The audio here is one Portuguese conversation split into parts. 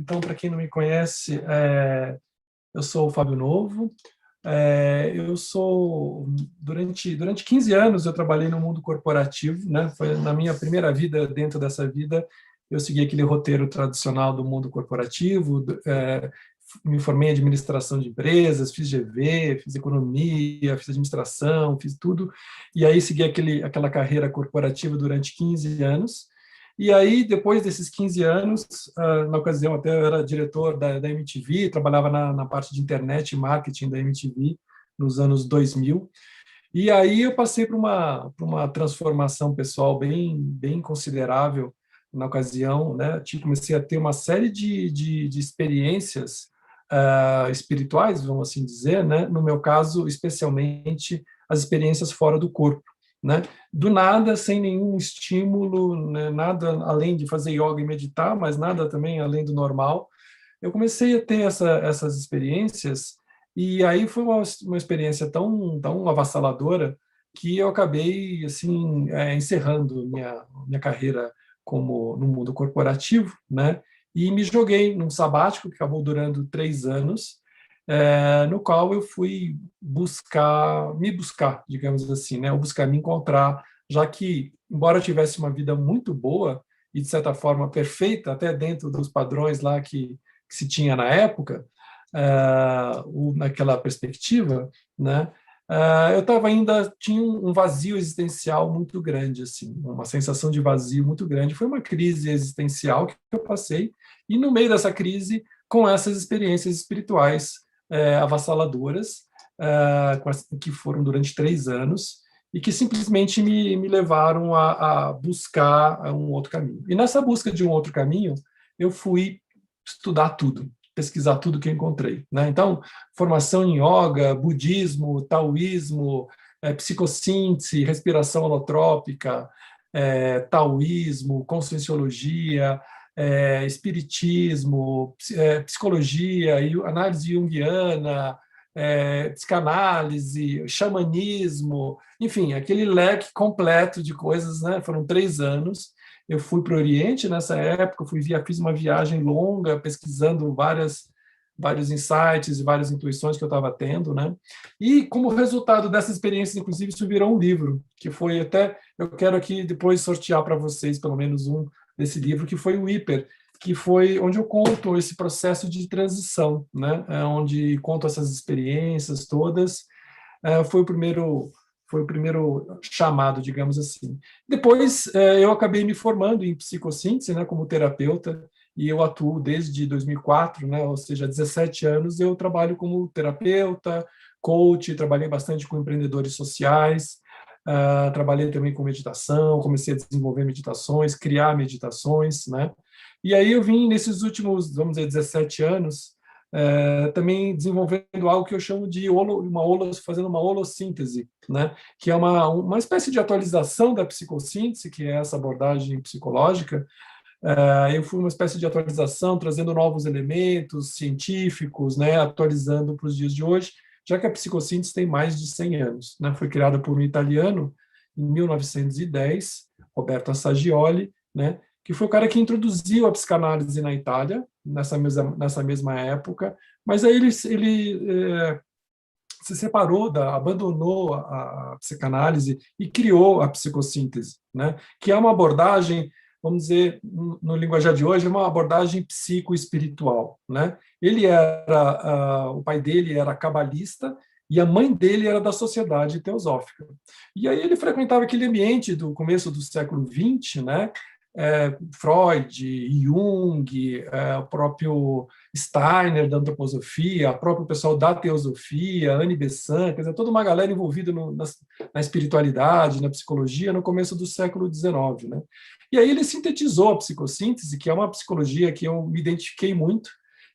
Então, para quem não me conhece, eu sou o Fábio Novo. Durante 15 anos, eu trabalhei no mundo corporativo, né? Foi na minha primeira vida, dentro dessa vida, eu segui aquele roteiro tradicional do mundo corporativo, me formei em administração de empresas, fiz GV, fiz economia, fiz administração, fiz tudo, e aí segui aquela carreira corporativa durante 15 anos. E aí, depois desses 15 anos, na ocasião até eu era diretor da MTV, trabalhava na parte de internet e marketing da MTV nos anos 2000. E aí eu passei por uma transformação pessoal bem considerável na ocasião, né? Comecei a ter uma série de experiências espirituais, vamos assim dizer, né? No meu caso, especialmente as experiências fora do corpo, né? Do nada, sem nenhum estímulo, né? Nada além de fazer yoga e meditar, mas nada também além do normal. Eu comecei a ter essas experiências, e aí foi uma experiência tão avassaladora que eu acabei assim encerrando minha carreira como no mundo corporativo, né? E me joguei num sabático que acabou durando 3 anos, no qual eu fui me buscar, digamos assim, né? Ou buscar me encontrar, já que, embora eu tivesse uma vida muito boa e, de certa forma, perfeita, até dentro dos padrões lá que se tinha na época, naquela perspectiva, né? Tinha um vazio existencial muito grande, assim, uma sensação de vazio muito grande. Foi uma crise existencial que eu passei, e no meio dessa crise, com essas experiências espirituais avassaladoras, que foram durante 3 anos, e que simplesmente me levaram a buscar um outro caminho. E nessa busca de um outro caminho, eu fui estudar tudo, pesquisar tudo que eu encontrei, né? Então, formação em yoga, budismo, taoísmo, psicossíntese, respiração holotrópica, taoísmo, conscienciologia, espiritismo, psicologia, análise junguiana, psicanálise, xamanismo, enfim, aquele leque completo de coisas, né? Foram 3 anos. Eu fui para o Oriente nessa época, fiz uma viagem longa, pesquisando vários insights e várias intuições que eu estava tendo, né? E como resultado dessa experiência, inclusive, isso virou um livro, que foi eu quero aqui depois sortear para vocês pelo menos um desse livro, que foi o Hiper, que foi onde eu conto esse processo de transição, né? Onde conto essas experiências todas. Foi o primeiro chamado, digamos assim. Depois, eu acabei me formando em psicossíntese, né, como terapeuta, e eu atuo desde 2004, né, ou seja, há 17 anos eu trabalho como terapeuta, coach, trabalhei bastante com empreendedores sociais, trabalhei também com meditação, comecei a desenvolver meditações, criar meditações, né? E aí eu vim nesses últimos, vamos dizer, 17 anos, também desenvolvendo algo que eu chamo de fazendo uma holossíntese, né? Que é uma espécie de atualização da psicossíntese, que é essa abordagem psicológica. Eu fui uma espécie de atualização, trazendo novos elementos científicos, né? Atualizando para os dias de hoje, já que a psicossíntese tem mais de 100 anos, né? Foi criada por um italiano em 1910, Roberto Assagioli, né? Que foi o cara que introduziu a psicanálise na Itália, nessa mesma época, mas aí ele se separou, abandonou a psicanálise e criou a psicossíntese, né? Que é uma abordagem, vamos dizer, no linguajar de hoje, é uma abordagem psicoespiritual, né? O pai dele era cabalista e a mãe dele era da Sociedade Teosófica. E aí ele frequentava aquele ambiente do começo do século XX, né? Freud, Jung, o próprio Steiner da antroposofia, o próprio pessoal da teosofia, Annie Besant, quer dizer, toda uma galera envolvida na espiritualidade, na psicologia, no começo do século XIX, né? E aí ele sintetizou a psicossíntese, que é uma psicologia que eu me identifiquei muito,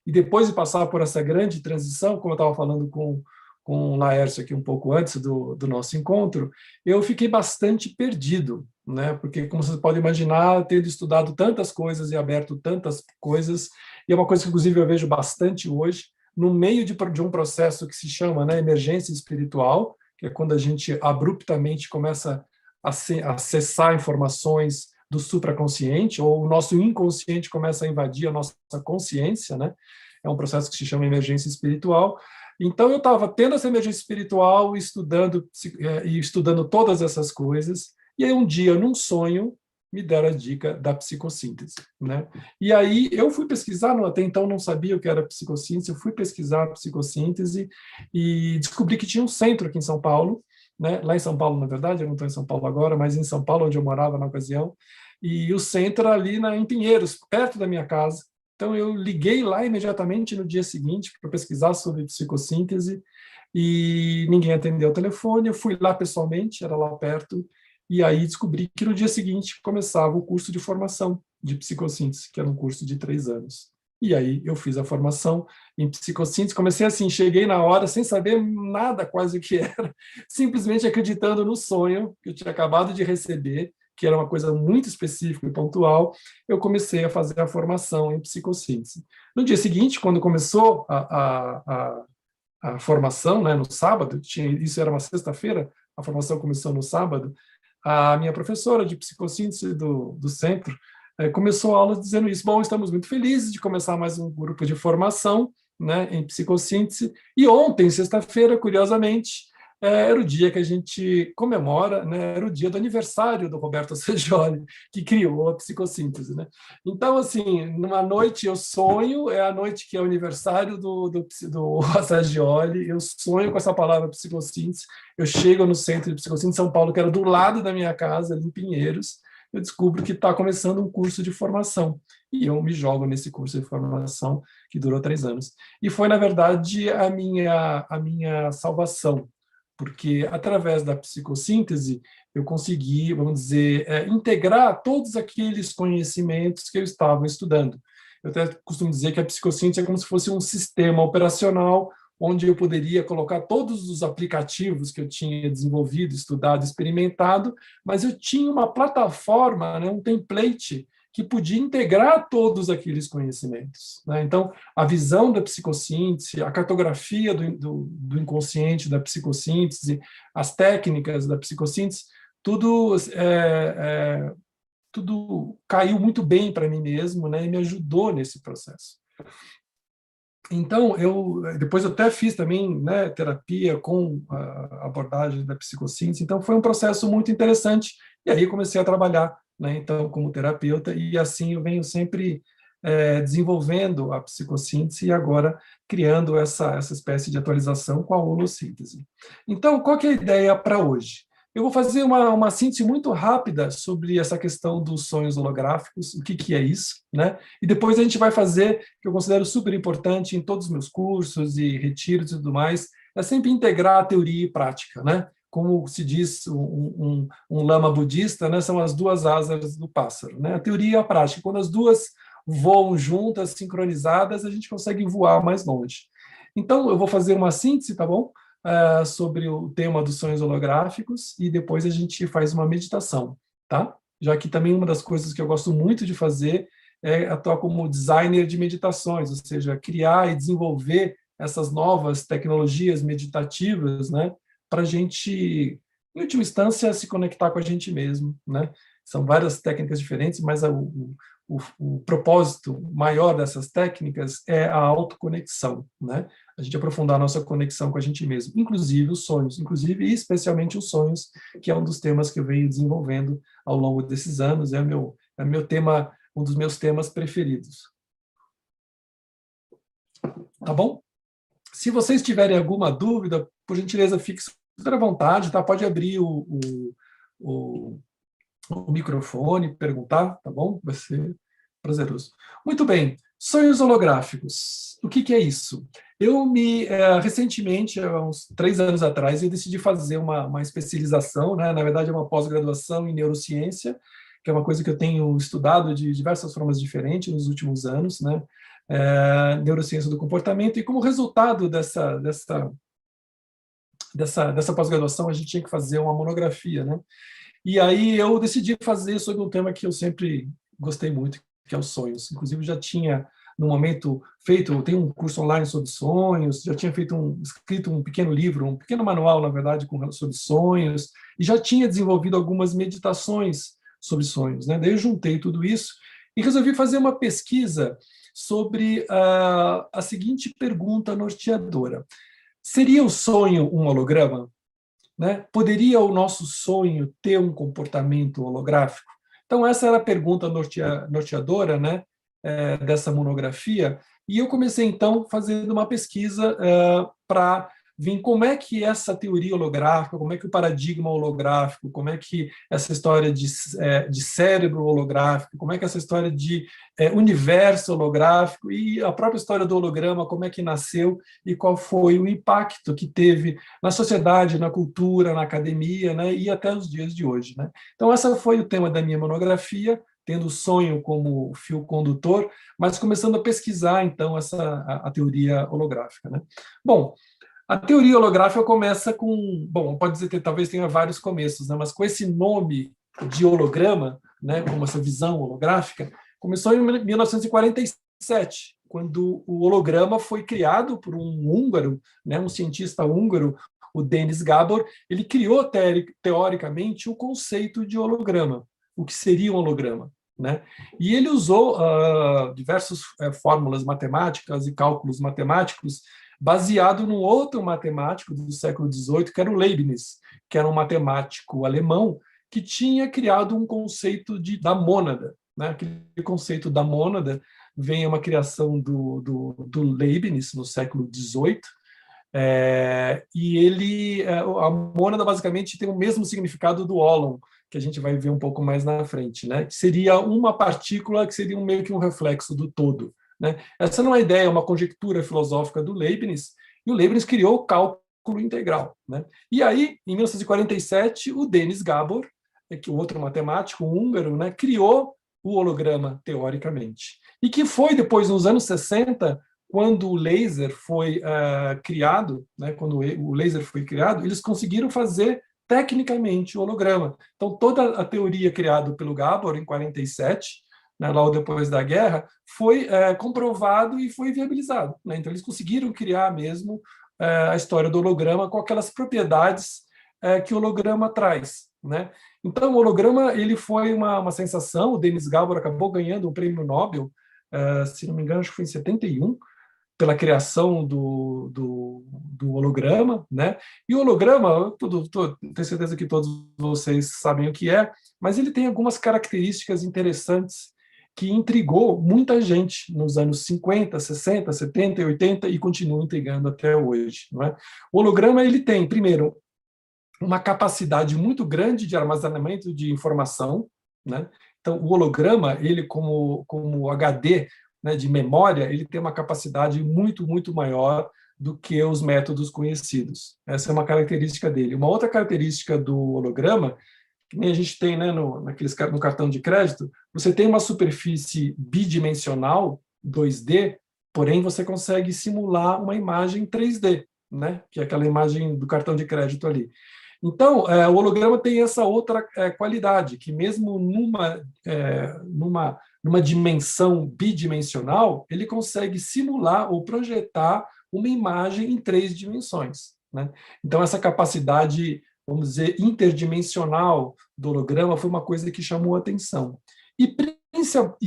e depois de passar por essa grande transição, como eu estava falando com o Laércio aqui um pouco antes do nosso encontro, eu fiquei bastante perdido, né? Porque, como você pode imaginar, tendo estudado tantas coisas e aberto tantas coisas, e é uma coisa que, inclusive, eu vejo bastante hoje, no meio de um processo que se chama, né, emergência espiritual, que é quando a gente abruptamente começa a acessar informações do supraconsciente, ou o nosso inconsciente começa a invadir a nossa consciência, né? É um processo que se chama emergência espiritual. Então, eu estava tendo essa emergência espiritual, estudando todas essas coisas, e aí um dia, num sonho, me deram a dica da psicossíntese, né? E aí eu fui pesquisar, até então não sabia o que era psicossíntese, eu fui pesquisar a psicossíntese e descobri que tinha um centro aqui em São Paulo, né? Lá em São Paulo, na verdade, eu não estou em São Paulo agora, mas em São Paulo, onde eu morava na ocasião, e o centro ali em Pinheiros, perto da minha casa. Então eu liguei lá imediatamente no dia seguinte para pesquisar sobre psicossíntese e ninguém atendeu o telefone, eu fui lá pessoalmente, era lá perto, e aí descobri que no dia seguinte começava o curso de formação de psicossíntese, que era um curso de 3 anos. E aí eu fiz a formação em psicossíntese, comecei assim, cheguei na hora sem saber nada quase o que era, simplesmente acreditando no sonho que eu tinha acabado de receber, que era uma coisa muito específica e pontual, eu comecei a fazer a formação em psicossíntese. No dia seguinte, quando começou a formação, né, no sábado, isso era uma sexta-feira, a formação começou no sábado, a minha professora de psicossíntese do centro começou a aula dizendo isso. Bom, estamos muito felizes de começar mais um grupo de formação, né, em psicossíntese. E ontem, sexta-feira, curiosamente, era o dia que a gente comemora, né, era o dia do aniversário do Roberto Assagioli, que criou a psicossíntese, né? Então, assim, numa noite eu sonho, é a noite que é o aniversário do Assagioli, eu sonho com essa palavra psicossíntese, eu chego no centro de psicossíntese de São Paulo, que era do lado da minha casa, ali em Pinheiros, eu descubro que está começando um curso de formação, e eu me jogo nesse curso de formação, que durou 3 anos. E foi, na verdade, a minha salvação, porque através da psicossíntese eu consegui, vamos dizer, integrar todos aqueles conhecimentos que eu estava estudando. Eu até costumo dizer que a psicossíntese é como se fosse um sistema operacional onde eu poderia colocar todos os aplicativos que eu tinha desenvolvido, estudado, experimentado, mas eu tinha uma plataforma, né, um template que podia integrar todos aqueles conhecimentos, né? Então, a visão da psicossíntese, a cartografia do inconsciente da psicossíntese, as técnicas da psicossíntese, tudo caiu muito bem para mim mesmo, né? E me ajudou nesse processo. Então, depois eu até fiz também, né, terapia com a abordagem da psicossíntese, então foi um processo muito interessante, e aí comecei a trabalhar, né, então, como terapeuta, e assim eu venho sempre desenvolvendo a psicossíntese e agora criando essa espécie de atualização com a holossíntese. Então, qual que é a ideia para hoje? Eu vou fazer uma síntese muito rápida sobre essa questão dos sonhos holográficos, o que é isso, né? E depois a gente vai fazer, que eu considero super importante em todos os meus cursos e retiros e tudo mais, é sempre integrar a teoria e prática, né? Como se diz um lama budista, né? São as 2 asas do pássaro, né? A teoria e a prática. Quando as duas voam juntas, sincronizadas, a gente consegue voar mais longe. Então, eu vou fazer uma síntese, tá bom? Sobre o tema dos sonhos holográficos e depois a gente faz uma meditação, tá? Já que também uma das coisas que eu gosto muito de fazer é atuar como designer de meditações, ou seja, criar e desenvolver essas novas tecnologias meditativas, né? Para a gente, em última instância, se conectar com a gente mesmo, né? São várias técnicas diferentes, mas o propósito maior dessas técnicas é a autoconexão, né? A gente aprofundar a nossa conexão com a gente mesmo, inclusive os sonhos, inclusive e especialmente os sonhos, que é um dos temas que eu venho desenvolvendo ao longo desses anos, é meu tema, um dos meus temas preferidos. Tá bom? Se vocês tiverem alguma dúvida, por gentileza, fique super à vontade, tá? Pode abrir o microfone, perguntar, tá bom? Vai ser prazeroso. Muito bem, sonhos holográficos. O que é isso? Recentemente, há uns 3 anos atrás, eu decidi fazer uma especialização, né? Na verdade, é uma pós-graduação em neurociência, que é uma coisa que eu tenho estudado de diversas formas diferentes nos últimos anos, né? Neurociência do comportamento, e como resultado dessa pós-graduação, a gente tinha que fazer uma monografia, né? E aí eu decidi fazer sobre um tema que eu sempre gostei muito, que é os sonhos. Inclusive, já tinha, no momento, tem um curso online sobre sonhos, já tinha escrito um pequeno livro, um pequeno manual, na verdade, sobre sonhos, e já tinha desenvolvido algumas meditações sobre sonhos, né? Daí eu juntei tudo isso e resolvi fazer uma pesquisa sobre a seguinte pergunta norteadora: seria o sonho um holograma? Né? Poderia o nosso sonho ter um comportamento holográfico? Então, essa era a pergunta norteadora, né, dessa monografia, e eu comecei, então, fazendo uma pesquisa para ver como é que essa teoria holográfica, como é que o paradigma holográfico, como é que essa história de cérebro holográfico, como é que essa história de universo holográfico e a própria história do holograma, como é que nasceu e qual foi o impacto que teve na sociedade, na cultura, na academia, né, e até os dias de hoje. Né? Então, esse foi o tema da minha monografia, tendo o sonho como fio condutor, mas começando a pesquisar, então, a teoria holográfica. Né? Bom, a teoria holográfica começa com, bom, pode dizer que talvez tenha vários começos, né, mas com esse nome de holograma, né, como essa visão holográfica, começou em 1947, quando o holograma foi criado por um húngaro, né, um cientista húngaro, o Denis Gabor. Ele criou teoricamente o conceito de holograma, o que seria um holograma. Né? E ele usou diversas fórmulas matemáticas e cálculos matemáticos baseado num outro matemático do século XVIII, que era o Leibniz, que era um matemático alemão que tinha criado um conceito da mônada. Né? Aquele conceito da mônada vem a uma criação do Leibniz no século XVIII, e a mônada basicamente tem o mesmo significado do ólon, que a gente vai ver um pouco mais na frente, né? Que seria uma partícula que seria meio que um reflexo do todo. Né? Essa não é uma ideia, é uma conjectura filosófica do Leibniz, e o Leibniz criou o cálculo integral. Né? E aí, em 1947, o Denis Gabor, que é outro matemático húngaro, né, criou o holograma teoricamente. E que foi depois, nos anos 60, quando o laser foi criado, né, quando o laser foi criado, eles conseguiram fazer tecnicamente o holograma. Então, toda a teoria criada pelo Gabor em 47, né, logo depois da guerra, foi comprovado e foi viabilizado. Né? Então, eles conseguiram criar mesmo a história do holograma com aquelas propriedades que o holograma traz. Né? Então, o holograma ele foi uma sensação. O Denis Gabor acabou ganhando o prêmio Nobel, se não me engano, acho que foi em 71, pela criação do holograma, né? E o holograma, tenho certeza que todos vocês sabem o que é, mas ele tem algumas características interessantes que intrigou muita gente nos anos 50, 60, 70 e 80 e continua intrigando até hoje. Não é? O holograma ele tem, primeiro, uma capacidade muito grande de armazenamento de informação, né? Então, o holograma, ele como HD, né, de memória, ele tem uma capacidade muito, muito maior do que os métodos conhecidos. Essa é uma característica dele. Uma outra característica do holograma, que nem a gente tem, né, no cartão de crédito, você tem uma superfície bidimensional, 2D, porém você consegue simular uma imagem 3D, né, que é aquela imagem do cartão de crédito ali. Então, o holograma tem essa outra qualidade, que mesmo numa dimensão bidimensional, ele consegue simular ou projetar uma imagem em 3 dimensões. Né? Então, essa capacidade, vamos dizer, interdimensional do holograma foi uma coisa que chamou a atenção. E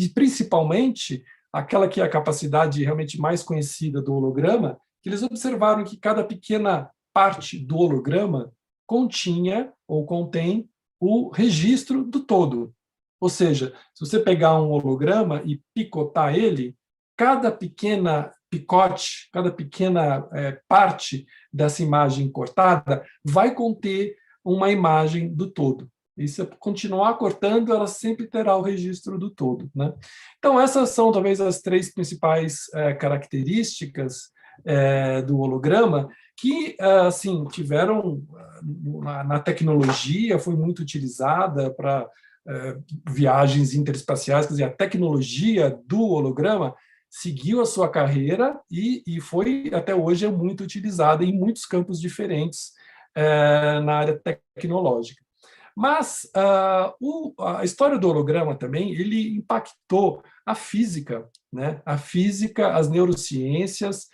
principalmente, aquela que é a capacidade realmente mais conhecida do holograma, que eles observaram que cada pequena parte do holograma continha ou contém o registro do todo. Ou seja, se você pegar um holograma e picotar ele, cada pequena picote, cada pequena parte dessa imagem cortada vai conter uma imagem do todo. E se continuar cortando, ela sempre terá o registro do todo. Né? Então, essas são talvez as 3 principais características do holograma, que assim tiveram na tecnologia, foi muito utilizada para viagens interespaciais, quer dizer, a tecnologia do holograma seguiu a sua carreira e foi até hoje muito utilizada em muitos campos diferentes na área tecnológica. Mas a história do holograma também ele impactou a física, né? A física, as neurociências,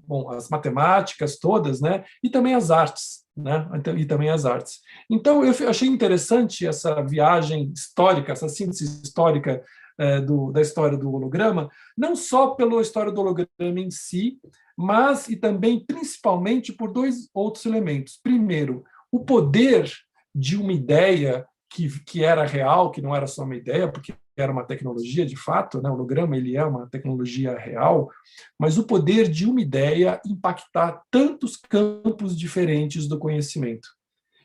bom, as matemáticas todas, né? E também as artes. né? Então, e também as artes. Então, eu achei interessante essa viagem histórica, essa síntese histórica da história do holograma, não só pela história do holograma em si, mas e também, principalmente, por dois outros elementos. Primeiro, o poder de uma ideia que era real, que não era só uma ideia, porque era uma tecnologia de fato, né? O holograma ele é uma tecnologia real, mas o poder de uma ideia impactar tantos campos diferentes do conhecimento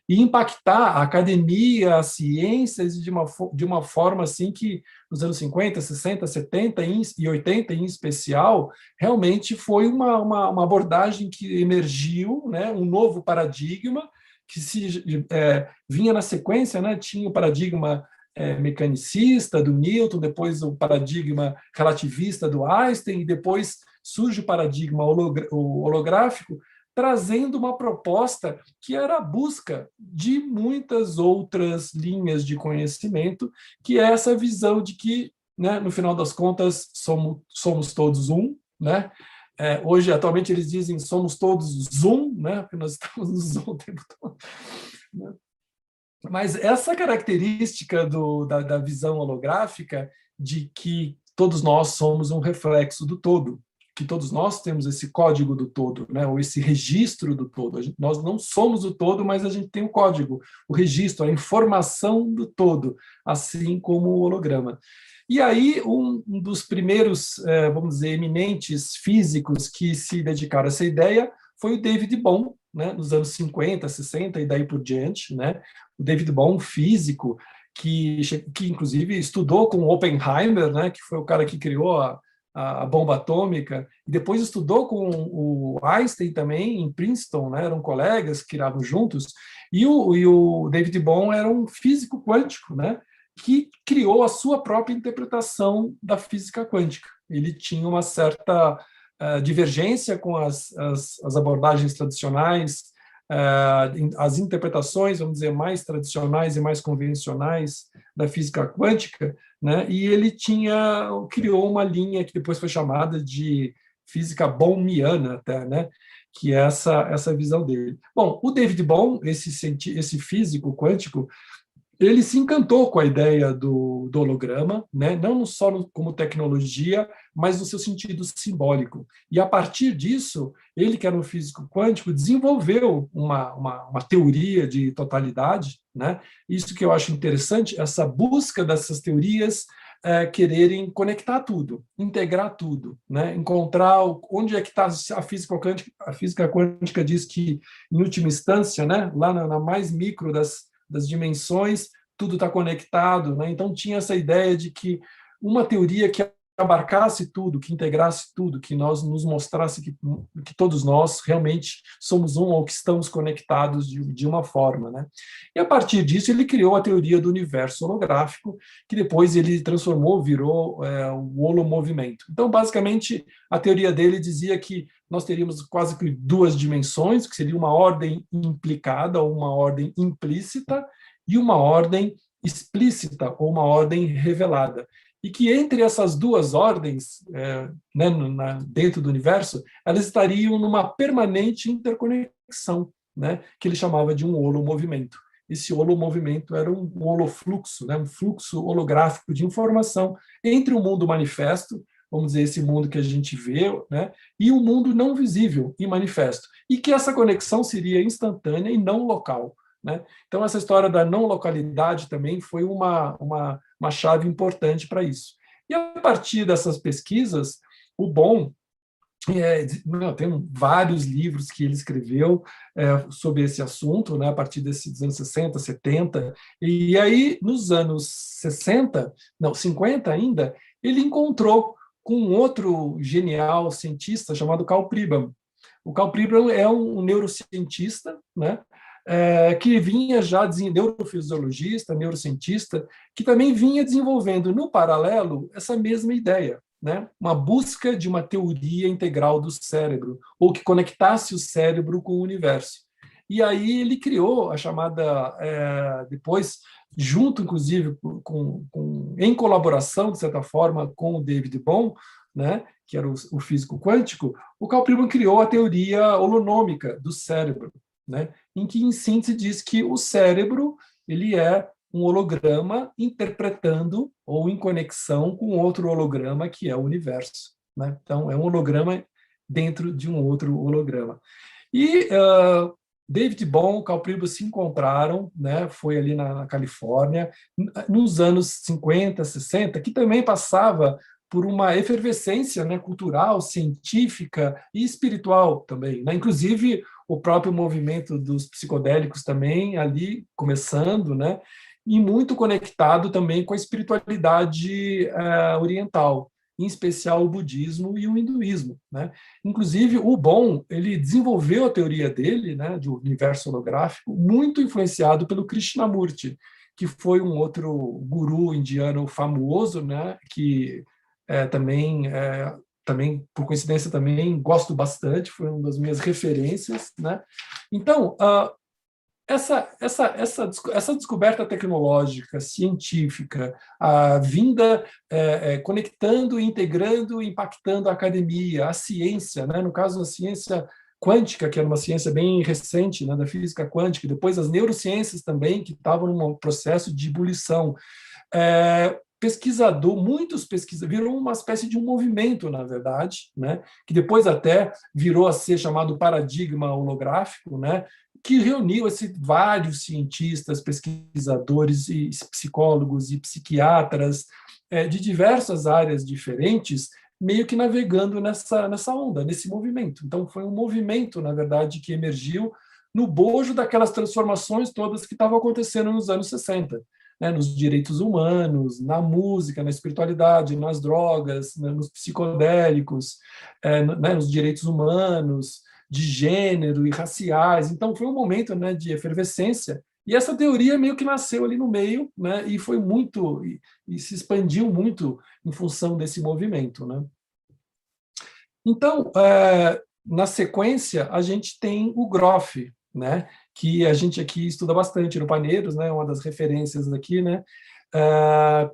e impactar a academia, as ciências de uma forma assim que nos anos 50, 60, 70 e 80 em especial, realmente foi uma abordagem que emergiu, né, um novo paradigma que vinha na sequência, né, tinha o paradigma mecanicista do Newton, depois o paradigma relativista do Einstein, e depois surge o paradigma holográfico, trazendo uma proposta que era a busca de muitas outras linhas de conhecimento, que é essa visão de que, né, no final das contas, somos todos um, né? Hoje, atualmente, eles dizem somos todos Zoom, né? Porque nós estamos no Zoom o tempo todo. Né? Mas essa característica da visão holográfica de que todos nós somos um reflexo do todo, que todos nós temos esse código do todo, né, ou esse registro do todo. Nós não somos o todo, mas a gente tem o código, o registro, a informação do todo, assim como o holograma. E aí, um dos primeiros, vamos dizer, eminentes físicos que se dedicaram a essa ideia foi o David Bohm, né, nos anos 50, 60 e daí por diante. Né? O David Bohm, físico, que inclusive estudou com Oppenheimer, né, que foi o cara que criou a bomba atômica, e depois estudou com o Einstein também, em Princeton, né? Eram colegas que iravam juntos, e o David Bohm era um físico quântico, né? Que criou a sua própria interpretação da física quântica. Ele tinha uma certa divergência com as abordagens tradicionais, as interpretações, vamos dizer, mais tradicionais e mais convencionais da física quântica, né? E ele criou uma linha que depois foi chamada de física bohmiana, até, né? Que é essa visão dele. Bom, o David Bohm, esse físico quântico, ele se encantou com a ideia do holograma, né? Não só como tecnologia, mas no seu sentido simbólico. E, a partir disso, ele, que era um físico quântico, desenvolveu uma teoria de totalidade. Né? Isso que eu acho interessante, essa busca dessas teorias quererem conectar tudo, integrar tudo, né? Encontrar onde é que está a física quântica. A física quântica diz que, em última instância, né, lá na mais micro das dimensões, tudo está conectado. Né? Então, tinha essa ideia de que uma teoria que abarcasse tudo, que integrasse tudo, que nos mostrasse que todos nós realmente somos um ou que estamos conectados de uma forma. Né? E, a partir disso, ele criou a teoria do universo holográfico, que depois ele virou o holomovimento. Então, basicamente, a teoria dele dizia que nós teríamos quase que duas dimensões, que seria uma ordem implicada ou uma ordem implícita, e uma ordem explícita ou uma ordem revelada. E que entre essas duas ordens, né, dentro do universo, elas estariam numa permanente interconexão, né, que ele chamava de um holomovimento. Esse holomovimento era um holofluxo, né, um fluxo holográfico de informação entre o mundo manifesto, vamos dizer, esse mundo que a gente vê, né, e o mundo não visível e manifesto. E que essa conexão seria instantânea e não local. Né? Então, essa história da não localidade também foi uma chave importante para isso. E, a partir dessas pesquisas, o Bohm tem vários livros que ele escreveu sobre esse assunto, né, a partir dos anos 60, 70, e aí, nos anos 50 ainda, ele encontrou com um outro genial cientista chamado Karl Pribram. O Karl Pribram é um neurocientista, né, que vinha já neurofisiologista, neurocientista, que também vinha desenvolvendo no paralelo essa mesma ideia, né? Uma busca de uma teoria integral do cérebro, ou que conectasse o cérebro com o universo. E aí ele criou a chamada, depois, junto, inclusive, em colaboração, de certa forma, com o David Bohm, né, que era o físico quântico, o Karl Pribram criou a teoria holonômica do cérebro. né? Em que, em síntese, diz que o cérebro ele é um holograma interpretando ou em conexão com outro holograma, que é o universo, né? Então, é um holograma dentro de um outro holograma. E David Bohm e Carl Pribus se encontraram, né? Foi ali na Califórnia, nos anos 50, 60, que também passava por uma efervescência, né, cultural, científica e espiritual também, né? Inclusive o próprio movimento dos psicodélicos também ali começando, né? E muito conectado também com a espiritualidade oriental, em especial o budismo e o hinduísmo, né? Inclusive o Bohm, ele desenvolveu a teoria dele, né, do universo holográfico, muito influenciado pelo Krishnamurti, que foi um outro guru indiano famoso, né, que também, por coincidência, também gosto bastante, foi uma das minhas referências, né? Então, essa descoberta tecnológica, científica, a vinda conectando, integrando, impactando a academia, a ciência, né? No caso, a ciência quântica, que era uma ciência bem recente, né, da física quântica, e depois as neurociências também, que estavam num processo de ebulição. Muitos pesquisadores, virou uma espécie de um movimento, na verdade, né, que depois até virou a ser chamado paradigma holográfico, né, que reuniu vários cientistas, pesquisadores, e psicólogos e psiquiatras de diversas áreas diferentes, meio que navegando nessa onda, nesse movimento. Então, foi um movimento, na verdade, que emergiu no bojo daquelas transformações todas que estavam acontecendo nos anos 60, né, nos direitos humanos, na música, na espiritualidade, nas drogas, né, nos psicodélicos, né, nos direitos humanos, de gênero e raciais. Então, foi um momento, né, de efervescência. E essa teoria meio que nasceu ali no meio, né, e foi muito, e se expandiu muito em função desse movimento, né? Então, na sequência, a gente tem o Groff, né, que a gente aqui estuda bastante no Paneiros, né, uma das referências aqui, né,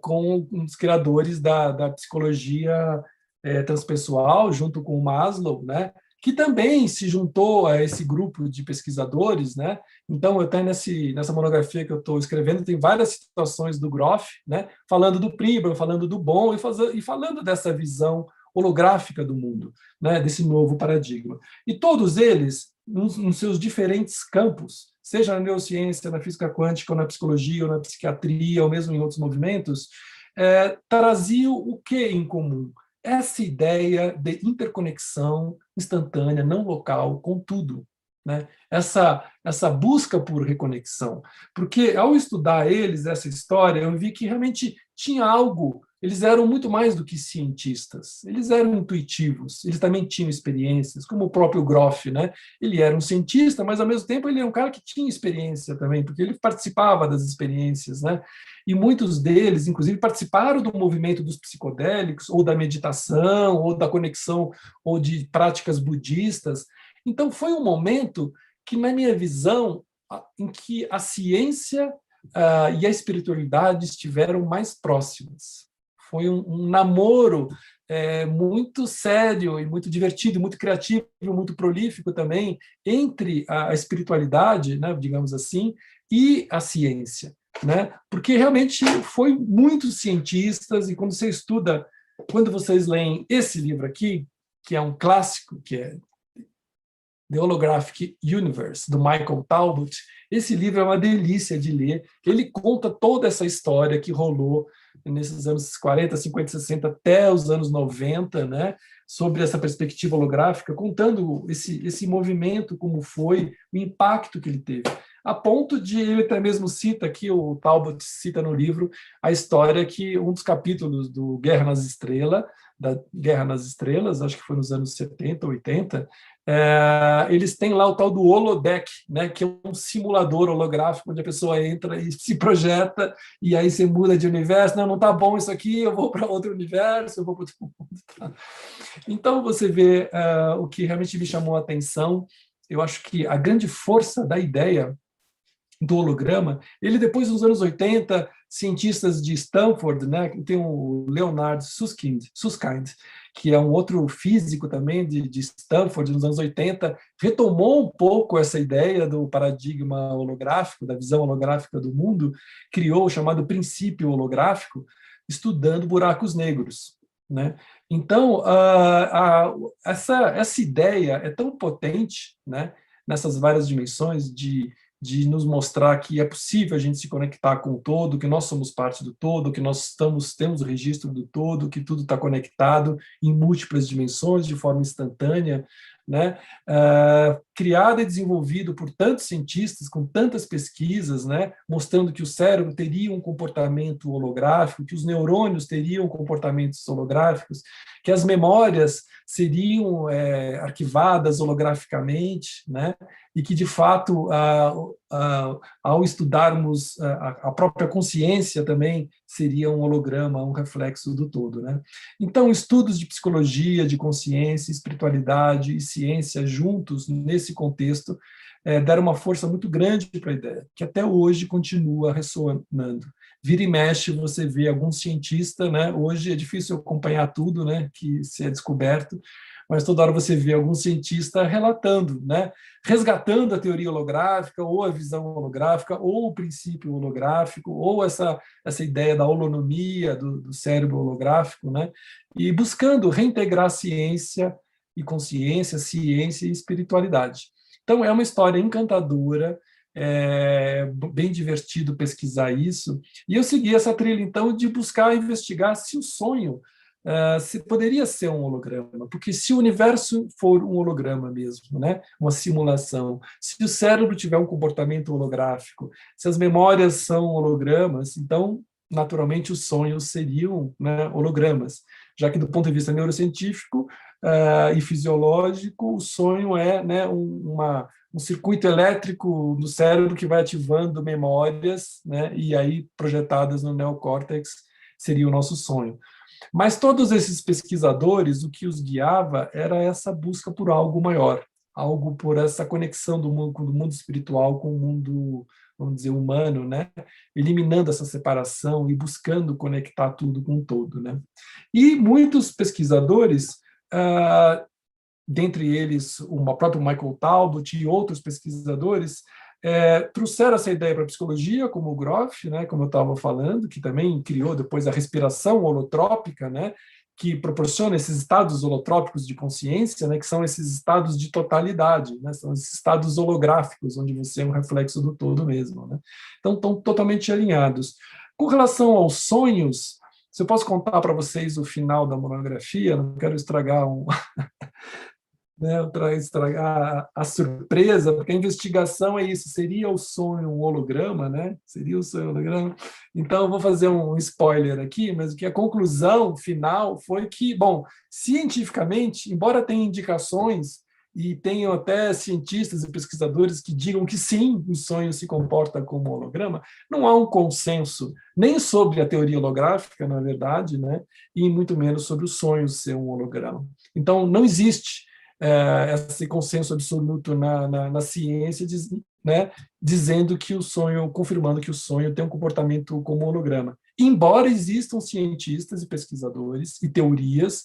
com um dos criadores da psicologia transpessoal, junto com o Maslow, né, que também se juntou a esse grupo de pesquisadores, né? Então, até nessa monografia que eu estou escrevendo, tem várias citações do Groff, né, falando do Pribram, falando do Bohm e falando dessa visão holográfica do mundo, né, desse novo paradigma. E todos eles, nos seus diferentes campos, seja na neurociência, na física quântica, ou na psicologia, ou na psiquiatria, ou mesmo em outros movimentos, traziam o que em comum? Essa ideia de interconexão instantânea, não local, com tudo, né? Essa busca por reconexão. Porque, ao estudar eles, essa história, eu vi que realmente tinha algo. Eles eram muito mais do que cientistas, eles eram intuitivos, eles também tinham experiências, como o próprio Groff, né? Ele era um cientista, mas, ao mesmo tempo, ele é um cara que tinha experiência também, porque ele participava das experiências, né? E muitos deles, inclusive, participaram do movimento dos psicodélicos, ou da meditação, ou da conexão, ou de práticas budistas. Então, foi um momento que, na minha visão, em que a ciência e a espiritualidade estiveram mais próximas. Foi um namoro muito sério e muito divertido, muito criativo, muito prolífico também, entre a espiritualidade, né, digamos assim, e a ciência, né? Porque realmente foi muitos cientistas, e quando você estuda, quando vocês leem esse livro aqui, que é um clássico, que é The Holographic Universe, do Michael Talbot, esse livro é uma delícia de ler. Ele conta toda essa história que rolou nesses anos 40, 50, 60 até os anos 90, né, sobre essa perspectiva holográfica, contando esse movimento, como foi, o impacto que ele teve. A ponto de, ele até mesmo cita aqui, o Talbot cita no livro, a história que um dos capítulos do Guerra nas Estrelas, da Guerra nas Estrelas, acho que foi nos anos 70, 80, eles têm lá o tal do holodeck, né, que é um simulador holográfico onde a pessoa entra e se projeta, e aí você muda de universo, não está bom isso aqui, eu vou para outro universo, eu vou para outro mundo. Então, você vê o que realmente me chamou a atenção. Eu acho que a grande força da ideia do holograma, ele depois, nos anos 80, cientistas de Stanford, né, tem o Leonard Susskind, que é um outro físico também de Stanford, nos anos 80, retomou um pouco essa ideia do paradigma holográfico, da visão holográfica do mundo, criou o chamado princípio holográfico, estudando buracos negros, né? Então, essa ideia é tão potente, né, nessas várias dimensões de nos mostrar que é possível a gente se conectar com o todo, que nós somos parte do todo, que nós temos o registro do todo, que tudo está conectado em múltiplas dimensões, de forma instantânea, né? Criado e desenvolvido por tantos cientistas, com tantas pesquisas, né? Mostrando que o cérebro teria um comportamento holográfico, que os neurônios teriam comportamentos holográficos, que as memórias seriam arquivadas holograficamente, né? E que, de fato, ao estudarmos a própria consciência também seria um holograma, um reflexo do todo, né? Então, estudos de psicologia, de consciência, espiritualidade e ciência juntos nesse contexto deram uma força muito grande para a ideia, que até hoje continua ressonando. Vira e mexe, você vê algum cientista, né? Hoje é difícil acompanhar tudo, né, que se é descoberto, mas toda hora você vê algum cientista relatando, né, resgatando a teoria holográfica, ou a visão holográfica, ou o princípio holográfico, ou essa ideia da holonomia do cérebro holográfico, né, e buscando reintegrar ciência e consciência, ciência e espiritualidade. Então, é uma história encantadora, bem divertido pesquisar isso, e eu segui essa trilha, então, de buscar investigar se o sonho se poderia ser um holograma, porque se o universo for um holograma mesmo, né, uma simulação, se o cérebro tiver um comportamento holográfico, se as memórias são hologramas, então, naturalmente, os sonhos seriam, né, hologramas, já que, do ponto de vista neurocientífico e fisiológico, o sonho é, né, um circuito elétrico no cérebro que vai ativando memórias, né, e aí projetadas no neocórtex seria o nosso sonho. Mas todos esses pesquisadores, o que os guiava era essa busca por algo maior, algo por essa conexão do mundo espiritual com o mundo, vamos dizer, humano, né? Eliminando essa separação e buscando conectar tudo com o todo, né? E muitos pesquisadores, dentre eles o próprio Michael Talbot e outros pesquisadores, trouxeram essa ideia para a psicologia, como o Grof, né, como eu estava falando, que também criou depois a respiração holotrópica, né, que proporciona esses estados holotrópicos de consciência, né, que são esses estados de totalidade, né, são esses estados holográficos, onde você é um reflexo do todo mesmo, né. Então, estão totalmente alinhados. Com relação aos sonhos, se eu posso contar para vocês o final da monografia, não quero estragar né, estragar a surpresa, porque a investigação é isso, seria o sonho um holograma, né? Seria o sonho um holograma. Então, eu vou fazer um spoiler aqui, mas que a conclusão final foi que, bom, cientificamente, embora tenha indicações, e tenham até cientistas e pesquisadores que digam que sim, o sonho se comporta como holograma, não há um consenso nem sobre a teoria holográfica, na verdade, né? E muito menos sobre o sonho ser um holograma. Então, não existe esse consenso absoluto na ciência, né, dizendo que o sonho, confirmando que o sonho tem um comportamento como holograma. Embora existam cientistas e pesquisadores e teorias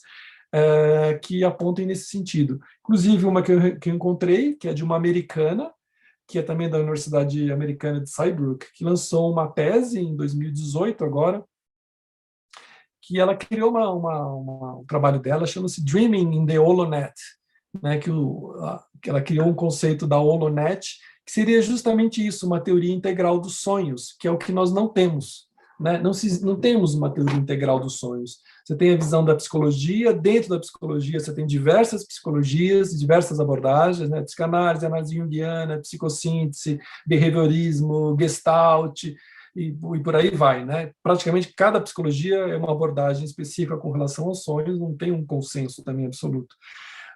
que apontem nesse sentido. Inclusive, uma que eu encontrei, que é de uma americana, que é também da Universidade Americana de Saybrook, que lançou uma tese em 2018 agora, que ela criou um trabalho dela, chama-se Dreaming in the HoloNet, né, que ela criou um conceito da HoloNet, que seria justamente isso, uma teoria integral dos sonhos, que é o que nós não temos. Né? Não temos uma teoria integral dos sonhos. Você tem a visão da psicologia, dentro da psicologia você tem diversas psicologias, diversas abordagens, né? Psicanálise, análise junguiana, psicossíntese, behaviorismo, gestalt, e por aí vai. Né? Praticamente cada psicologia é uma abordagem específica com relação aos sonhos, não tem um consenso também absoluto.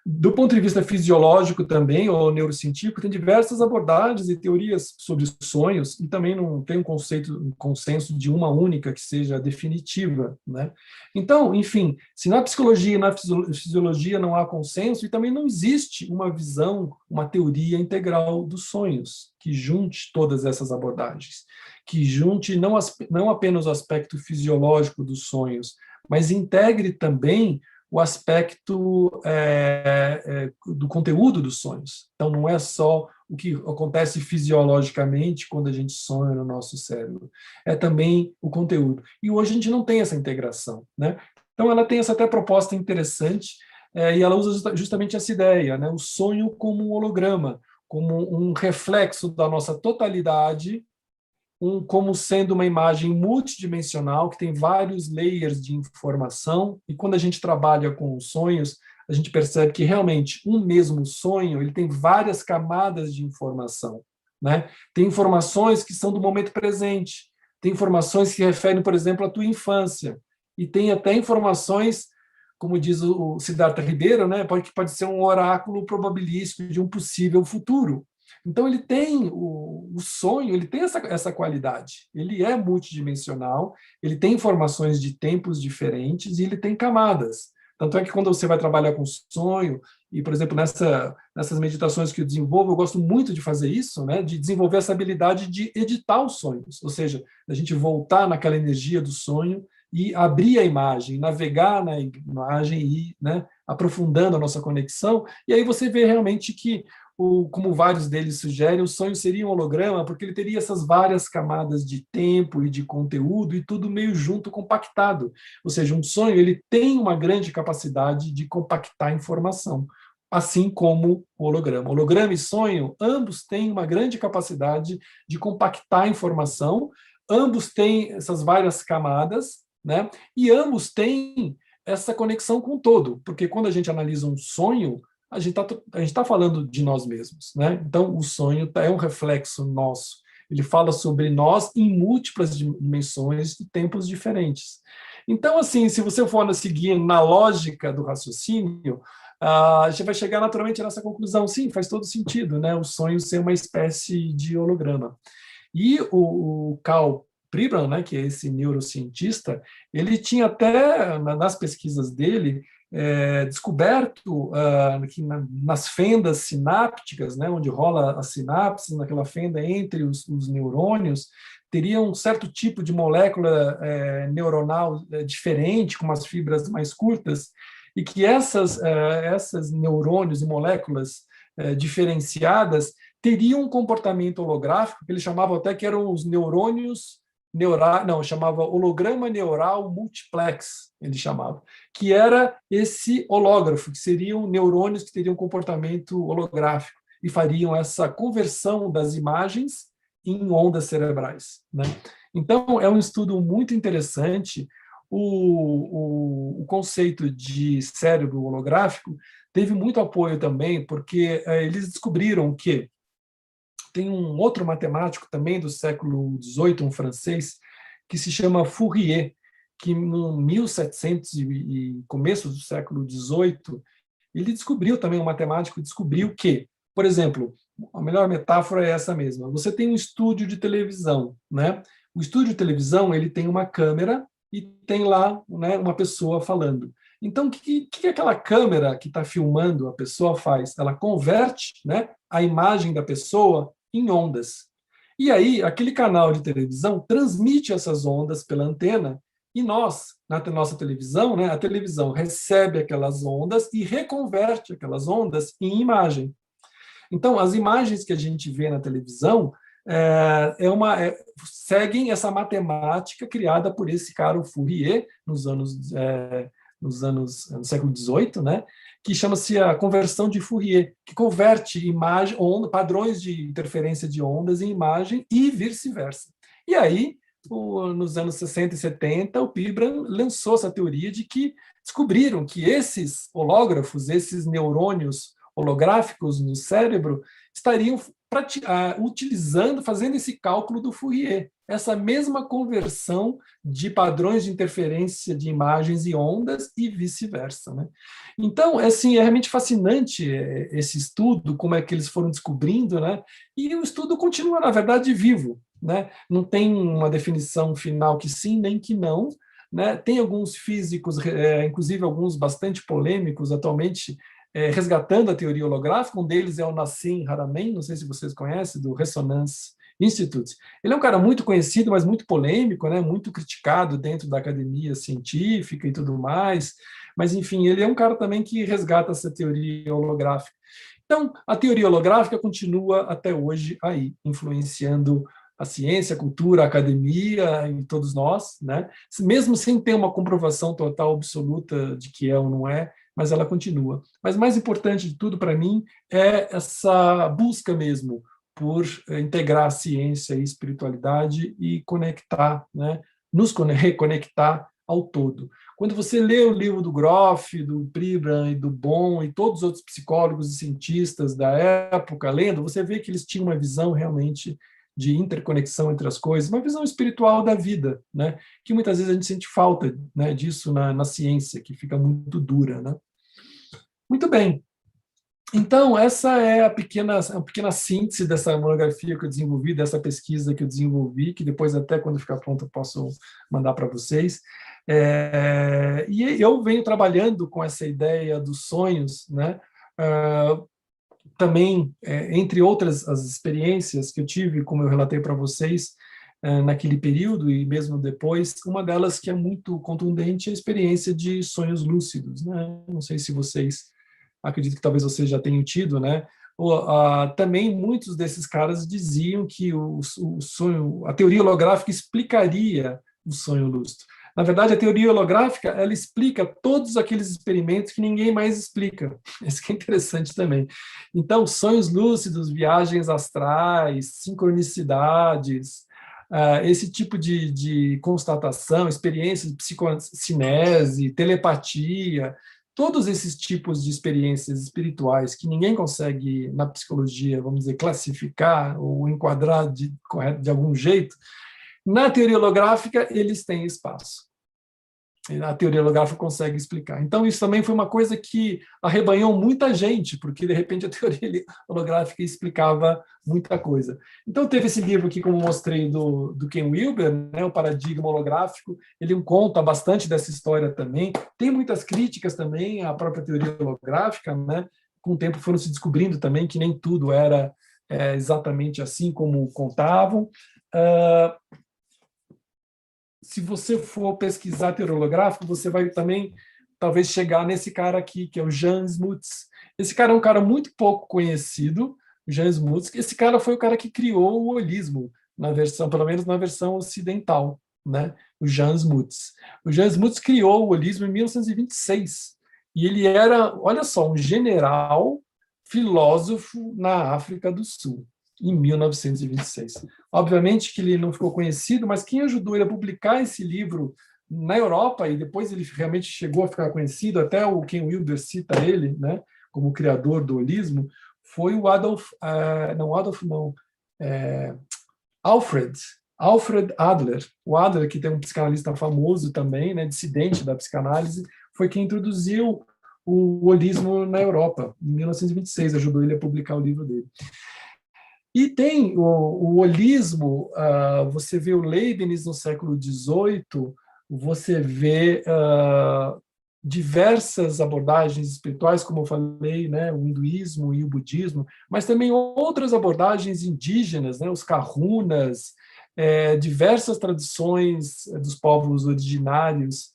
Do ponto de vista fisiológico também, ou neurocientífico, tem diversas abordagens e teorias sobre sonhos, e também não tem um consenso de uma única que seja definitiva, né? Então, enfim, se na psicologia e na fisiologia não há consenso, e também não existe uma visão, uma teoria integral dos sonhos, que junte todas essas abordagens, que junte não apenas o aspecto fisiológico dos sonhos, mas integre também o aspecto do conteúdo dos sonhos. Então, não é só o que acontece fisiologicamente quando a gente sonha no nosso cérebro, é também o conteúdo. E hoje a gente não tem essa integração, né? Então, ela tem essa até proposta interessante, e ela usa justamente essa ideia, né? O sonho como um holograma, como um reflexo da nossa totalidade, como sendo uma imagem multidimensional, que tem vários layers de informação, e quando a gente trabalha com os sonhos, a gente percebe que realmente um mesmo sonho ele tem várias camadas de informação, né? Tem informações que são do momento presente, tem informações que referem, por exemplo, à tua infância, e tem até informações, como diz o Siddhartha Ribeiro, né? Pode ser um oráculo probabilístico de um possível futuro. Então, ele tem o sonho, ele tem essa qualidade. Ele é multidimensional, ele tem informações de tempos diferentes e ele tem camadas. Tanto é que quando você vai trabalhar com sonho, e, por exemplo, nessas meditações que eu desenvolvo, eu gosto muito de fazer isso, né, de desenvolver essa habilidade de editar os sonhos, ou seja, a gente voltar naquela energia do sonho e abrir a imagem, navegar na imagem e, né, aprofundando a nossa conexão, e aí você vê realmente que como vários deles sugerem, o sonho seria um holograma, porque ele teria essas várias camadas de tempo e de conteúdo, e tudo meio junto, compactado. Ou seja, um sonho ele tem uma grande capacidade de compactar informação, assim como o holograma. Holograma e sonho, ambos têm uma grande capacidade de compactar informação, ambos têm essas várias camadas, né? E ambos têm essa conexão com o todo, porque quando a gente analisa um sonho, a gente tá falando de nós mesmos, né? Então, o sonho é um reflexo nosso. Ele fala sobre nós em múltiplas dimensões e tempos diferentes. Então, assim, se você for seguir na lógica do raciocínio, a gente vai chegar naturalmente nessa conclusão. Sim, faz todo sentido, né? O sonho ser uma espécie de holograma. E o Karl Pribram, né, que é esse neurocientista, ele tinha até, nas pesquisas dele, descoberto que nas fendas sinápticas, né, onde rola a sinapse, naquela fenda entre os neurônios, teria um certo tipo de molécula neuronal diferente, com umas fibras mais curtas, e que essas neurônios e moléculas diferenciadas teriam um comportamento holográfico, que eles chamavam até que eram os neurônios neural, não, chamava holograma neural multiplex, ele chamava, que era esse hológrafo, que seriam neurônios que teriam comportamento holográfico e fariam essa conversão das imagens em ondas cerebrais, né? Então, é um estudo muito interessante. O conceito de cérebro holográfico teve muito apoio também, porque eles descobriram que tem um outro matemático também do século XVIII, um francês, que se chama Fourier, que no 1700 e começo do século XVIII, ele descobriu também, um matemático descobriu que, por exemplo, a melhor metáfora é essa mesma, você tem um estúdio de televisão, né? O estúdio de televisão ele tem uma câmera e tem lá, né, uma pessoa falando. Então, o que aquela câmera que está filmando a pessoa faz? Ela converte, né, a imagem da pessoa em ondas. E aí, aquele canal de televisão transmite essas ondas pela antena e nós, na nossa televisão, né, a televisão recebe aquelas ondas e reconverte aquelas ondas em imagem. Então, as imagens que a gente vê na televisão seguem essa matemática criada por esse cara, o Fourier, no século XVIII, né, que chama-se a conversão de Fourier, que converte padrões de interferência de ondas em imagem e vice-versa. E aí, nos anos 60 e 70, o Pribram lançou essa teoria de que descobriram que esses hológrafos, esses neurônios holográficos no cérebro, estariam fazendo esse cálculo do Fourier. essa mesma conversão de padrões de interferência de imagens e ondas e vice-versa, né? Então, assim, é realmente fascinante esse estudo, como é que eles foram descobrindo, né? E o estudo continua, na verdade, vivo, né? Não tem uma definição final que sim nem que não, né? Tem alguns físicos, inclusive alguns bastante polêmicos atualmente, resgatando a teoria holográfica. Um deles é o Nassim Haramein, não sei se vocês conhecem, do Resonance Institute. Ele é um cara muito conhecido, mas muito polêmico, né? Muito criticado dentro da academia científica e tudo mais. Mas, enfim, ele é um cara também que resgata essa teoria holográfica. Então, a teoria holográfica continua até hoje aí, influenciando a ciência, a cultura, a academia, em todos nós, né? Mesmo sem ter uma comprovação total, absoluta de que é ou não é, mas ela continua. Mas mais importante de tudo para mim é essa busca mesmo por integrar a ciência e a espiritualidade e conectar, né? Nos reconectar ao todo. Quando você lê o livro do Groff, do Pribram e do Bohm e todos os outros psicólogos e cientistas da época, lendo, você vê que eles tinham uma visão realmente de interconexão entre as coisas, uma visão espiritual da vida, né? Que muitas vezes a gente sente falta, né, disso na ciência, que fica muito dura, né? Muito bem. Então, essa é a pequena síntese dessa monografia que eu desenvolvi, dessa pesquisa que eu desenvolvi, que depois, até quando ficar pronto, eu posso mandar para vocês. E eu venho trabalhando com essa ideia dos sonhos, né? Também, entre outras as experiências que eu tive, como eu relatei para vocês, naquele período e mesmo depois, uma delas que é muito contundente é a experiência de sonhos lúcidos, né? Não sei se vocês, acredito que talvez vocês já tenham tido, né? Também muitos desses caras diziam que o sonho, a teoria holográfica explicaria o sonho lúcido. Na verdade, a teoria holográfica, ela explica todos aqueles experimentos que ninguém mais explica. Isso que é interessante também. Então, sonhos lúcidos, viagens astrais, sincronicidades, esse tipo de constatação, experiências de psicocinese, telepatia, todos esses tipos de experiências espirituais que ninguém consegue, na psicologia, vamos dizer, classificar ou enquadrar de algum jeito, na teoria holográfica eles têm espaço. A teoria holográfica consegue explicar. Então, isso também foi uma coisa que arrebanhou muita gente, porque, de repente, a teoria holográfica explicava muita coisa. Então, teve esse livro aqui, como mostrei, do Ken Wilber, né, O Paradigma Holográfico. Ele conta bastante dessa história também. Tem muitas críticas também à própria teoria holográfica, né? Com o tempo foram se descobrindo também que nem tudo era exatamente assim como contavam. Se você for pesquisar teoria holográfica, você vai também talvez chegar nesse cara aqui, que é o Jan Smuts. Esse cara é um cara muito pouco conhecido, o Jan Smuts. Esse cara foi o cara que criou o holismo, na versão, pelo menos na versão ocidental, né? O Jan Smuts. O Jan Smuts criou o holismo em 1926. E ele era, olha só, um general filósofo na África do Sul, em 1926. Obviamente que ele não ficou conhecido, mas quem ajudou ele a publicar esse livro na Europa, e depois ele realmente chegou a ficar conhecido, até o Ken Wilber cita ele, né, como criador do holismo, foi o Alfred Adler. O Adler, que tem um psicanalista famoso também, né, dissidente da psicanálise, foi quem introduziu o holismo na Europa, em 1926, ajudou ele a publicar o livro dele. E tem o holismo, você vê o Leibniz no século XVIII, você vê diversas abordagens espirituais, como eu falei, né, o hinduísmo e o budismo, mas também outras abordagens indígenas, né, os kahunas, diversas tradições dos povos originários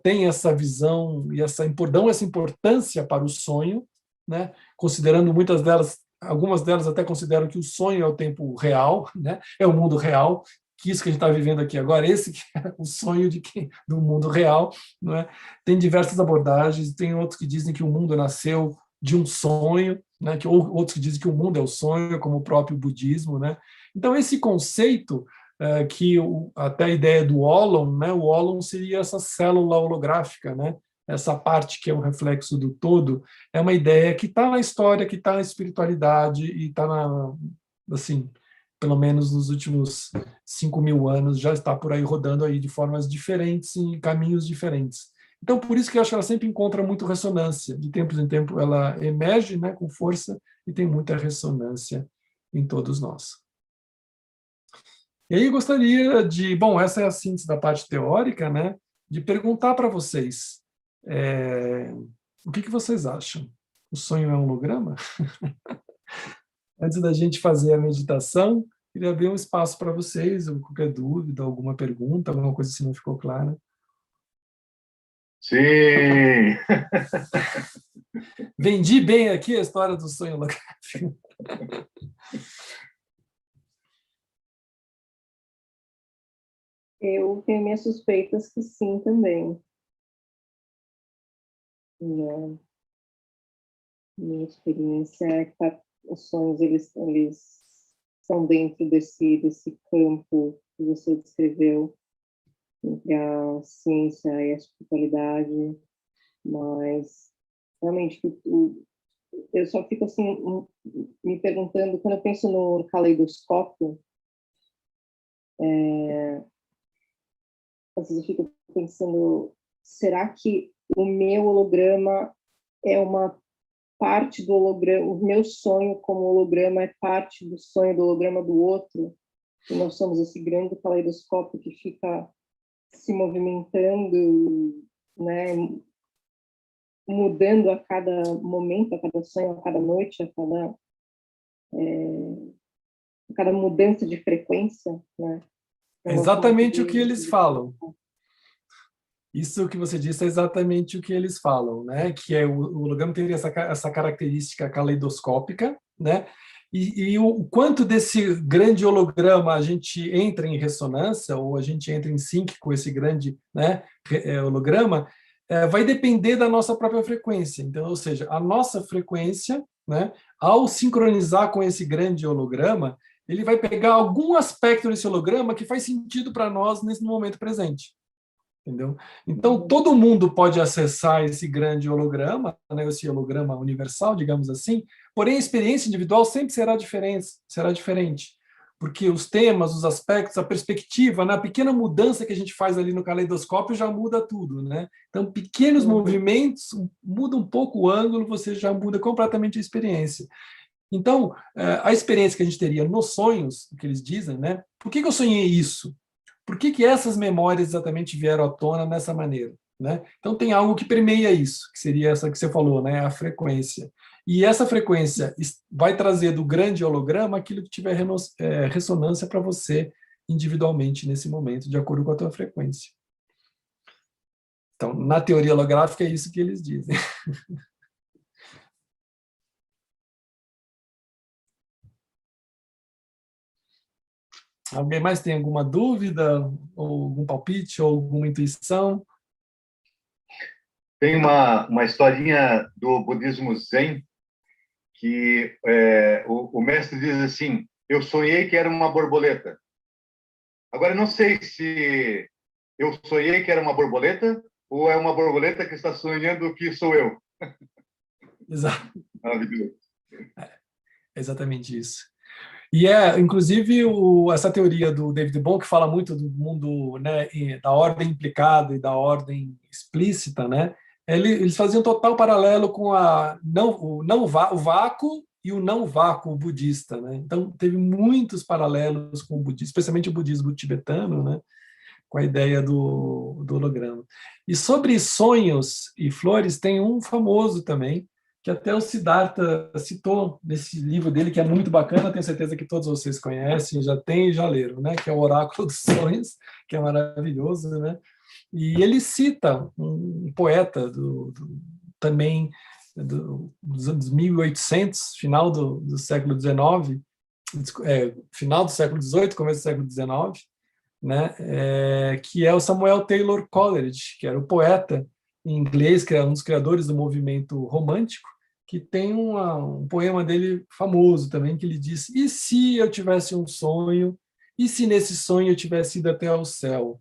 têm essa visão e dão essa importância para o sonho, né, considerando muitas delas. Algumas delas até consideram que o sonho é o tempo real, né? É o mundo real, que isso que a gente está vivendo aqui agora, esse que é o sonho do mundo real. Não é? Tem diversas abordagens, tem outros que dizem que o mundo nasceu de um sonho, né? Outros que dizem que o mundo é o sonho, como o próprio budismo. Né? Então, esse conceito, até a ideia do ólon, né? O ólon seria essa célula holográfica, né? Essa parte que é um reflexo do todo, é uma ideia que está na história, que está na espiritualidade e está assim, pelo menos nos últimos 5.000 anos, já está por aí rodando aí de formas diferentes, em caminhos diferentes. Então, por isso que eu acho que ela sempre encontra muito ressonância. De tempos em tempos, ela emerge, né, com força e tem muita ressonância em todos nós. E aí eu gostaria de, bom, essa é a síntese da parte teórica, né, de perguntar para vocês, o que vocês acham? O sonho é um holograma? Antes da gente fazer a meditação, queria abrir um espaço para vocês, qualquer dúvida, alguma pergunta, alguma coisa que não ficou clara. Sim! Vendi bem aqui a história do sonho holográfico. Eu tenho minhas suspeitas que sim também. Minha experiência é que os sonhos eles estão dentro desse campo que você descreveu, entre a ciência e a espiritualidade, mas realmente eu só fico assim me perguntando, quando eu penso no caleidoscópio, às vezes eu fico pensando, será que o meu holograma é uma parte do holograma, o meu sonho como holograma é parte do sonho do holograma do outro, e nós somos esse grande caleidoscópio que fica se movimentando, né, mudando a cada momento, a cada sonho, a cada noite, a cada mudança de frequência, né? É exatamente o que eles falam. Isso que você disse é exatamente o que eles falam, né? Que é o holograma teria essa característica caleidoscópica, né? E o quanto desse grande holograma a gente entra em ressonância ou a gente entra em sync com esse grande, né, holograma, vai depender da nossa própria frequência. Então, ou seja, a nossa frequência, né, ao sincronizar com esse grande holograma, ele vai pegar algum aspecto desse holograma que faz sentido para nós nesse momento presente. Entendeu? Então, todo mundo pode acessar esse grande holograma, né, esse holograma universal, digamos assim, porém a experiência individual sempre será diferente, porque os temas, os aspectos, a perspectiva, na pequena mudança que a gente faz ali no caleidoscópio já muda tudo, né? Então, pequenos movimentos mudam um pouco o ângulo, você já muda completamente a experiência. Então, a experiência que a gente teria nos sonhos, que eles dizem, né? Por que eu sonhei isso? Por que essas memórias exatamente vieram à tona dessa maneira? Né? Então, tem algo que permeia isso, que seria essa que você falou, né? A frequência. E essa frequência vai trazer do grande holograma aquilo que tiver ressonância para você individualmente nesse momento, de acordo com a tua frequência. Então, na teoria holográfica, é isso que eles dizem. Alguém mais tem alguma dúvida, ou algum palpite, ou alguma intuição? Tem uma historinha do budismo Zen que o mestre diz assim: eu sonhei que era uma borboleta. Agora, não sei se eu sonhei que era uma borboleta ou é uma borboleta que está sonhando que sou eu. Exato. Maravilhoso. É exatamente isso. E inclusive, essa teoria do David Bohm, que fala muito do mundo, né, da ordem implicada e da ordem explícita, né, eles faziam total paralelo com o vácuo e o não vácuo budista. Né? Então, teve muitos paralelos com o budismo, especialmente o budismo tibetano, né, com a ideia do holograma. E sobre sonhos e flores, tem um famoso também, que até o Siddhartha citou nesse livro dele, que é muito bacana, tenho certeza que todos vocês conhecem, já leram, né? Que é o Oráculo dos Sonhos, que é maravilhoso, né? E ele cita um poeta também dos anos 1800, final do século XIX, final do século XVIII, começo do século XIX, né? Que é o Samuel Taylor Coleridge, que era o poeta em inglês, que é um dos criadores do movimento romântico, que tem um poema dele famoso também, que ele diz: e se eu tivesse um sonho, e se nesse sonho eu tivesse ido até ao céu,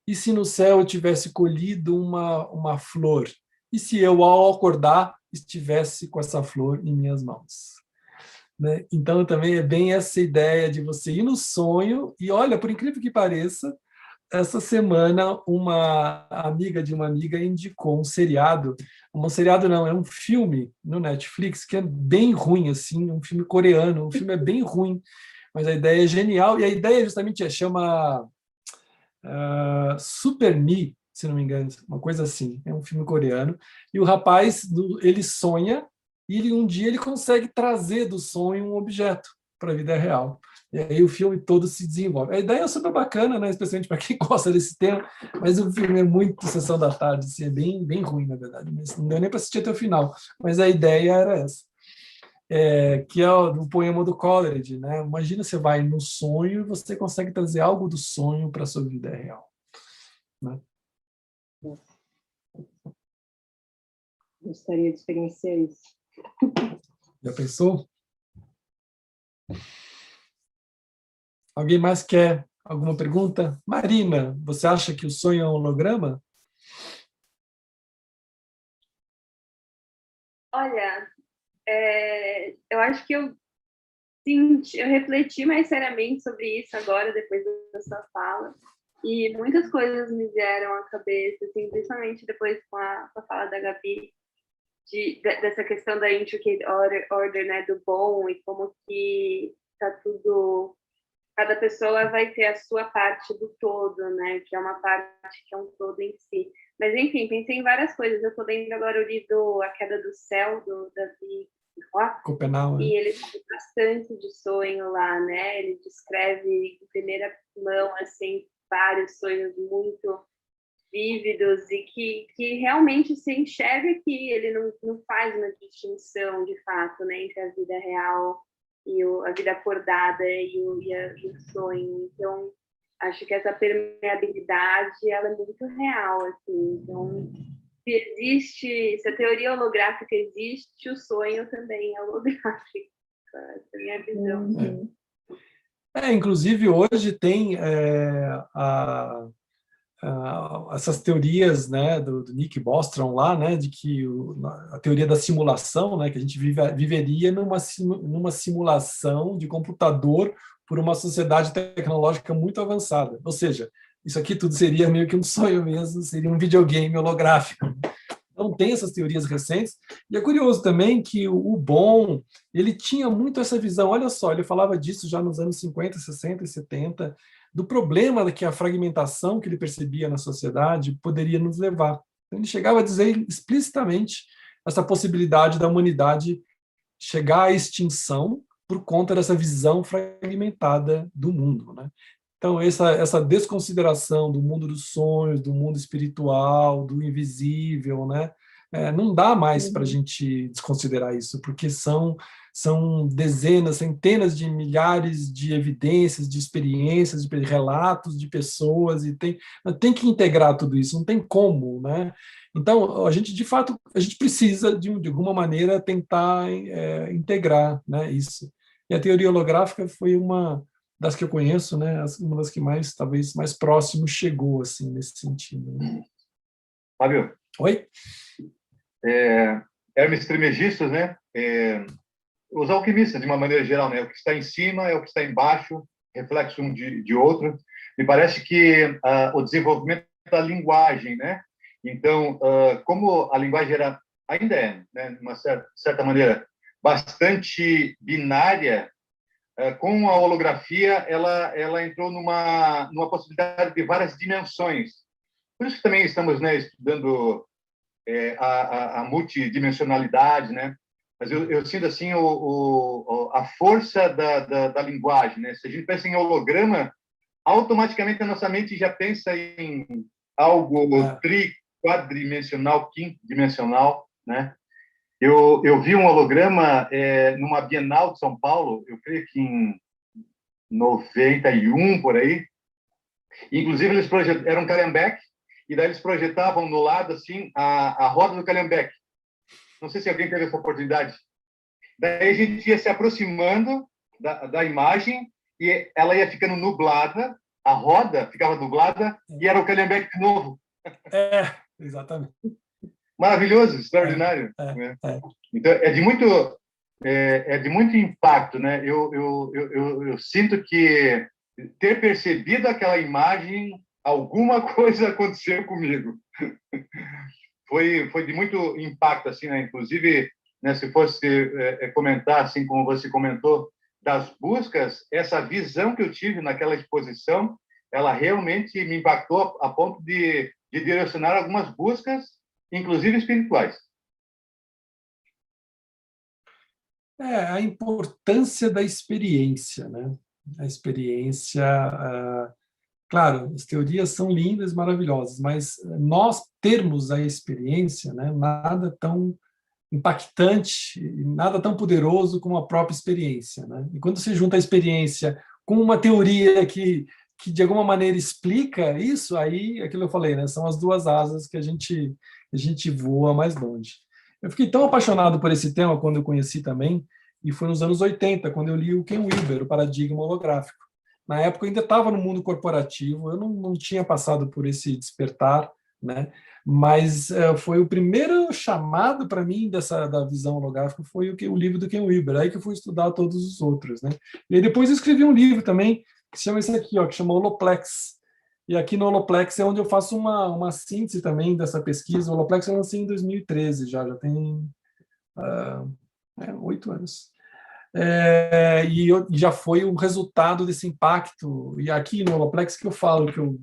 e se no céu eu tivesse colhido uma flor, e se eu, ao acordar, estivesse com essa flor em minhas mãos. né? Então, também é bem essa ideia de você ir no sonho e, olha, por incrível que pareça, essa semana uma amiga de uma amiga indicou um seriado não, é um filme no Netflix que é bem ruim, assim, um filme coreano, o filme é bem ruim, mas a ideia é genial, e a ideia justamente chama Super Me, se não me engano, uma coisa assim, é um filme coreano, e o rapaz, ele sonha, e um dia ele consegue trazer do sonho um objeto para a vida real. E aí o filme todo se desenvolve. A ideia é super bacana, né? Especialmente para quem gosta desse tema, mas o filme é muito sessão da tarde, assim, é bem, bem ruim, na verdade, mas não deu nem para assistir até o final. Mas a ideia era essa. Que é o poema do Coleridge, né? Imagina você vai no sonho e você consegue trazer algo do sonho para a sua vida real, né? Gostaria de experienciar isso. Já pensou? Alguém mais quer alguma pergunta? Marina, você acha que o sonho é um holograma? Olha, eu acho que eu refleti mais seriamente sobre isso agora, depois da sua fala, e muitas coisas me vieram à cabeça, assim, principalmente depois com a fala da Gabi, dessa questão da intricate order, né, do bom, e como que tá tudo... Cada pessoa vai ter a sua parte do todo, né, que é uma parte que é um todo em si. Mas, enfim, pensei em várias coisas. Eu estou lendo agora o livro A Queda do Céu, do Davi Copenhague. E ele fala bastante de sonho lá, né? Ele descreve em primeira mão, assim, vários sonhos muito vívidos e que realmente se enxerga que ele não faz uma distinção, de fato, né, entre a vida real e a vida acordada e o sonho. Então, acho que essa permeabilidade, ela é muito real, assim. Então, se a teoria holográfica existe, o sonho também é holográfico. Essa é a minha visão. Inclusive, hoje tem essas teorias, né, do Nick Bostrom lá, né, de que a teoria da simulação, né, que a gente viveria numa simulação de computador por uma sociedade tecnológica muito avançada. Ou seja, isso aqui tudo seria meio que um sonho mesmo, seria um videogame holográfico. Então, tem essas teorias recentes. E é curioso também que o Bohm, ele tinha muito essa visão. Olha só, ele falava disso já nos anos 50, 60 e 70, do problema que a fragmentação que ele percebia na sociedade poderia nos levar. Ele chegava a dizer explicitamente essa possibilidade da humanidade chegar à extinção por conta dessa visão fragmentada do mundo, né? Então, essa desconsideração do mundo dos sonhos, do mundo espiritual, do invisível, né? Não dá mais para a gente desconsiderar isso, porque são dezenas, centenas de milhares de evidências, de experiências, de relatos de pessoas, e tem que integrar tudo isso, não tem como, né? Então, a gente, de fato, a gente precisa, de alguma maneira, tentar integrar, né, isso. E a teoria holográfica foi uma das que eu conheço, né, uma das que mais, talvez, mais próximo chegou, assim, nesse sentido. Né? Fábio? Oi? Hermes Trismegistus, né? Os alquimistas, de uma maneira geral, né? O que está em cima é o que está embaixo, reflexo um de outro. Me parece que o desenvolvimento da linguagem, né? Então, como a linguagem ainda é, né, de uma certa maneira, bastante binária, com a holografia, ela entrou numa possibilidade de várias dimensões. Por isso que também estamos, né, estudando a multidimensionalidade, né? Mas eu sinto assim a força da linguagem, né? Se a gente pensa em holograma, automaticamente a nossa mente já pensa em algo quadridimensional, quindimensional, né? Eu vi um holograma numa Bienal de São Paulo, eu creio que em 91, por aí. Inclusive, eles era um Calhambeque, e daí eles projetavam no lado, assim, a roda do Calhambeque. Não sei se alguém teve essa oportunidade. Daí a gente ia se aproximando da imagem, e ela ia ficando nublada, a roda ficava nublada, e era o Calhambeque de novo. Exatamente. Maravilhoso, extraordinário. Né? Então, é de muito é de muito impacto, né? Eu sinto que ter percebido aquela imagem, alguma coisa aconteceu comigo. Foi de muito impacto, assim, né? Inclusive, né, se fosse comentar, assim como você comentou, das buscas, essa visão que eu tive naquela exposição, ela realmente me impactou a ponto de direcionar algumas buscas, inclusive espirituais. A importância da experiência, né? A experiência, claro, as teorias são lindas, maravilhosas, mas nós termos a experiência, né? Nada tão impactante, nada tão poderoso como a própria experiência, né? E quando você junta a experiência com uma teoria que de alguma maneira explica isso, aí, aquilo que eu falei, né? São as duas asas que a gente voa mais longe. Eu fiquei tão apaixonado por esse tema quando eu conheci também, e foi nos anos 80, quando eu li o Ken Wilber, o Paradigma Holográfico. Na época eu ainda estava no mundo corporativo, eu não tinha passado por esse despertar, né? Mas foi o primeiro chamado para mim da visão holográfica, foi o livro do Ken Wilber, aí que eu fui estudar todos os outros, né? E aí depois eu escrevi um livro também, que se chama esse aqui, ó, que chama Holoplex. E aqui no Holoplex é onde eu faço uma síntese também dessa pesquisa. O Holoplex eu lancei em 2013, já tem 8 anos. Já foi o resultado desse impacto. E aqui no Holoplex que eu falo, que eu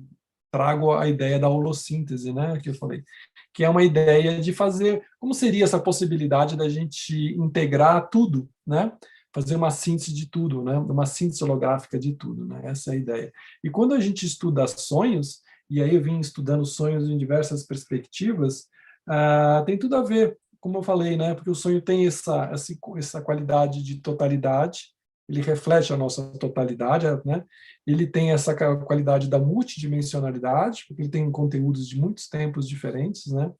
trago a ideia da holossíntese, né, que eu falei, que é uma ideia de fazer, como seria essa possibilidade da gente integrar tudo, né, fazer uma síntese de tudo, né, uma síntese holográfica de tudo, né, essa é a ideia. E quando a gente estuda sonhos, e aí eu vim estudando sonhos em diversas perspectivas, tem tudo a ver, como eu falei, né, porque o sonho tem essa qualidade de totalidade, ele reflete a nossa totalidade, né? Ele tem essa qualidade da multidimensionalidade, porque ele tem conteúdos de muitos tempos diferentes, né?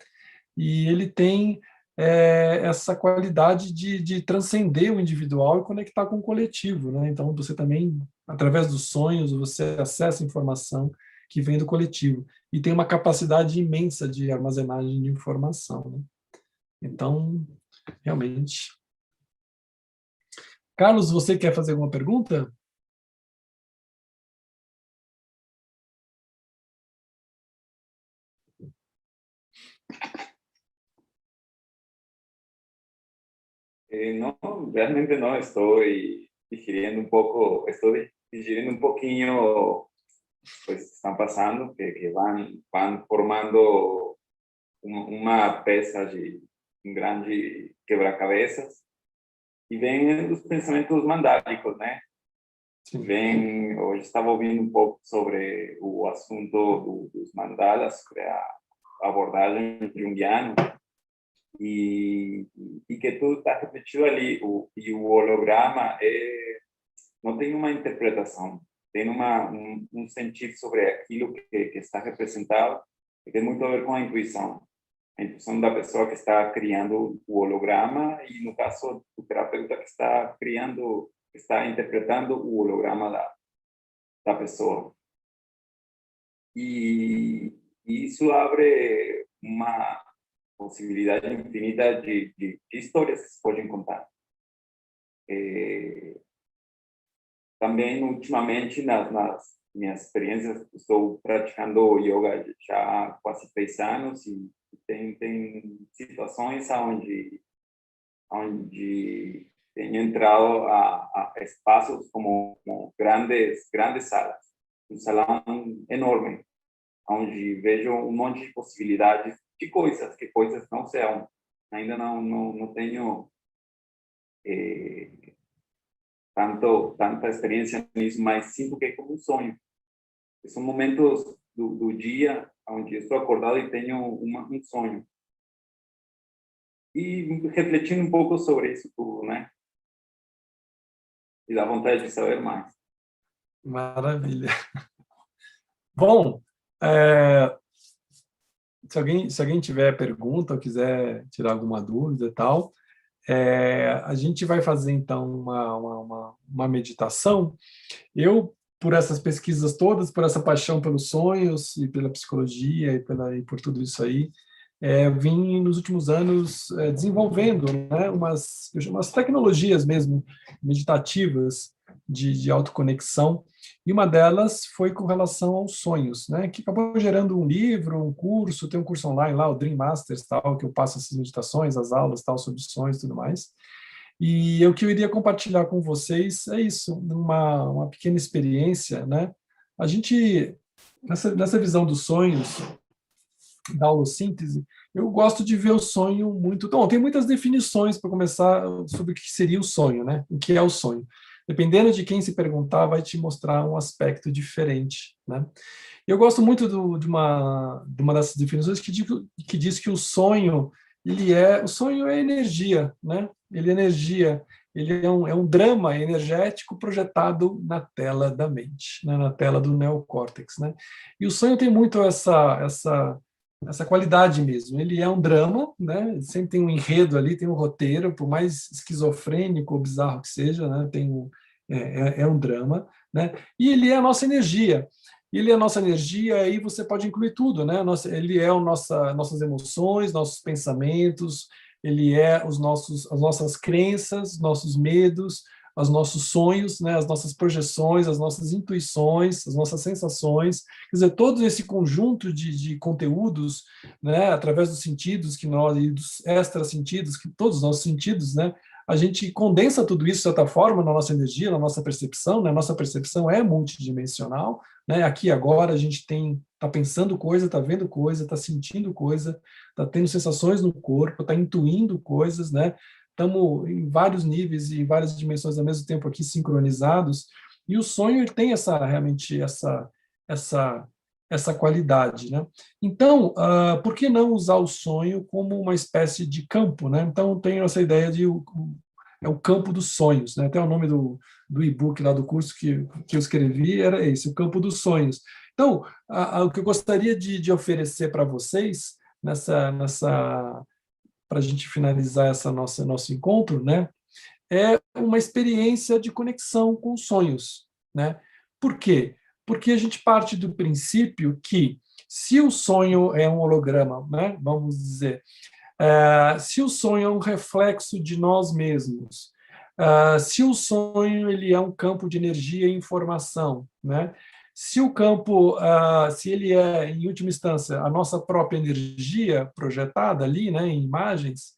E ele tem essa qualidade de transcender o individual e conectar com o coletivo, né? Então, você também, através dos sonhos, você acessa informação que vem do coletivo e tem uma capacidade imensa de armazenagem de informação, né? Então, realmente... Carlos, você quer fazer alguma pergunta? No, realmente no, estoy digiriendo un poquito, pues, están pasando, que van formando uma peça de um grande quebra-cabeças, e vem os pensamentos mandálicos, né? Vem, hoje estava ouvindo um pouco sobre o assunto dos mandalas, sobre a abordagem junguiana, e que tudo está repetido ali, e o holograma não tem uma interpretação, tem um sentido sobre aquilo que está representado, que tem muito a ver com a intuição da pessoa que está criando o holograma, e no caso do terapeuta que está interpretando o holograma da pessoa. E isso abre uma possibilidade infinita de histórias que se podem contar. Também, ultimamente, nas minhas experiências, estou praticando yoga já há quase 3 anos, e tem situações onde tenho entrado a espaços como grandes salas, um salão enorme, onde vejo um monte de possibilidades de coisas não são. Ainda não tenho tanta experiência nisso, mas sinto que é como um sonho. São momentos do dia onde estou acordado e tenho um sonho. E refletindo um pouco sobre isso tudo, né? E dá vontade de saber mais. Maravilha. Bom, se alguém tiver pergunta ou quiser tirar alguma dúvida e tal, a gente vai fazer, então, uma meditação. Eu, por essas pesquisas todas, por essa paixão pelos sonhos e pela psicologia e por tudo isso aí, vim nos últimos anos desenvolvendo, né, umas tecnologias mesmo meditativas de autoconexão, e uma delas foi com relação aos sonhos, né, que acabou gerando um livro, um curso, tem um curso online lá, o Dream Masters, tal, que eu passo essas meditações, as aulas, tal, sobre sonhos e tudo mais. E o que eu iria compartilhar com vocês é isso, uma pequena experiência, né? A gente, nessa visão dos sonhos, da holossíntese, eu gosto de ver o sonho muito... Bom, tem muitas definições para começar sobre o que seria o sonho, né? O que é o sonho. Dependendo de quem se perguntar, vai te mostrar um aspecto diferente, né? Eu gosto muito de uma dessas definições que diz que o sonho é energia, né? Ele é energia, ele é um drama energético projetado na tela da mente, né? Na tela do neocórtex, né? E o sonho tem muito essa qualidade mesmo. Ele é um drama, né? Sempre tem um enredo ali, tem um roteiro, por mais esquizofrênico ou bizarro que seja, né? É um drama, né? E ele é a nossa energia. Ele é a nossa energia, aí você pode incluir tudo, né? Ele é nossas emoções, nossos pensamentos, ele é as nossas crenças, nossos medos, os nossos sonhos, né? As nossas projeções, as nossas intuições, as nossas sensações. Quer dizer, todo esse conjunto de conteúdos, né? Através dos sentidos e dos extra-sentidos, que todos os nossos sentidos, né? A gente condensa tudo isso, de certa forma, na nossa energia, na nossa percepção, né? Nossa percepção é multidimensional, né? Aqui agora a gente está pensando coisa, está vendo coisa, está sentindo coisa, está tendo sensações no corpo, está intuindo coisas, né? Estamos em vários níveis e várias dimensões ao mesmo tempo aqui sincronizados, e o sonho ele tem realmente essa qualidade, né? Então, por que não usar o sonho como uma espécie de campo, né? Então, tenho essa ideia de é o campo dos sonhos, né? Até o nome do e-book lá do curso que eu escrevi era esse, o campo dos sonhos. Então, o que eu gostaria de oferecer para vocês para a gente finalizar nosso encontro, né? É uma experiência de conexão com os sonhos, né? Por quê? Porque a gente parte do princípio que, se o sonho é um holograma, né, vamos dizer, se o sonho é um reflexo de nós mesmos, se o sonho ele é um campo de energia e informação, né, se o campo, se ele é, em última instância, a nossa própria energia projetada ali, né, em imagens,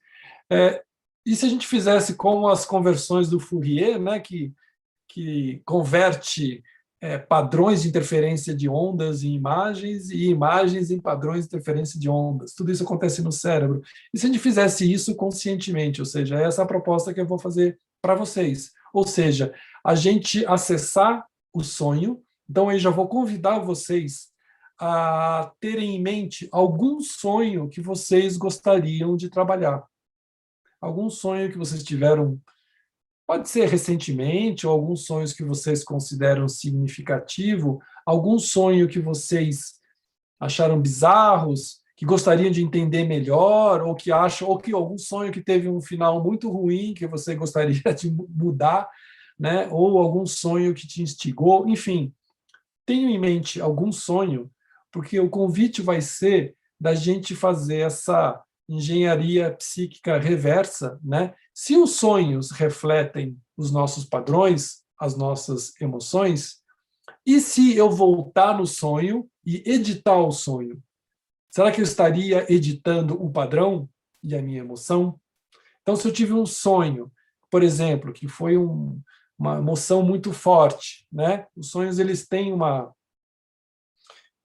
e se a gente fizesse como as conversões do Fourier, né, que converte padrões de interferência de ondas em imagens e imagens em padrões de interferência de ondas. Tudo isso acontece no cérebro. E se a gente fizesse isso conscientemente, ou seja, essa é a proposta que eu vou fazer para vocês. Ou seja, a gente acessar o sonho. Então, eu já vou convidar vocês a terem em mente algum sonho que vocês gostariam de trabalhar. Algum sonho que vocês tiveram, pode ser recentemente, ou alguns sonhos que vocês consideram significativo, algum sonho que vocês acharam bizarros, que gostariam de entender melhor, ou que algum sonho que teve um final muito ruim, que você gostaria de mudar, né? Ou algum sonho que te instigou, enfim. Tenho em mente algum sonho, porque o convite vai ser da gente fazer essa engenharia psíquica reversa, né? Se os sonhos refletem os nossos padrões, as nossas emoções, e se eu voltar no sonho e editar o sonho? Será que eu estaria editando o padrão e a minha emoção? Então, se eu tive um sonho, por exemplo, que foi uma emoção muito forte, né? Os sonhos eles têm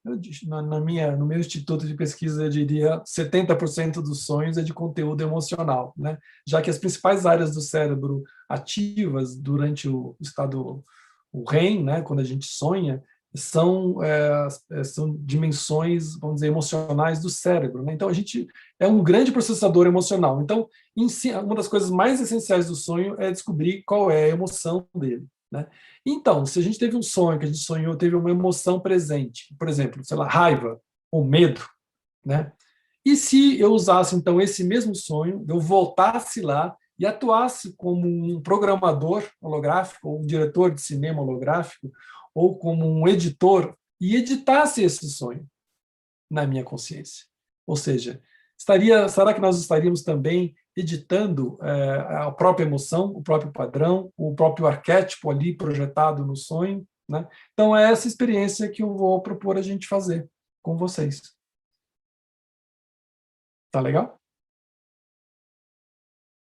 no meu instituto de pesquisa, eu diria 70% dos sonhos é de conteúdo emocional, né? Já que as principais áreas do cérebro ativas durante o estado, o REM, né? Quando a gente sonha, são dimensões, vamos dizer, emocionais do cérebro, né? Então, a gente é um grande processador emocional. Então, uma das coisas mais essenciais do sonho é descobrir qual é a emoção dele, né? Então, se a gente teve um sonho, que a gente sonhou, teve uma emoção presente, por exemplo, sei lá, raiva ou medo, né? E se eu usasse, então, esse mesmo sonho, eu voltasse lá e atuasse como um programador holográfico, ou um diretor de cinema holográfico, ou como um editor, e editasse esse sonho na minha consciência. Ou seja, Será que nós estaríamos também editando a própria emoção, o próprio padrão, o próprio arquétipo ali projetado no sonho, né? Então, é essa experiência que eu vou propor a gente fazer com vocês. Tá legal?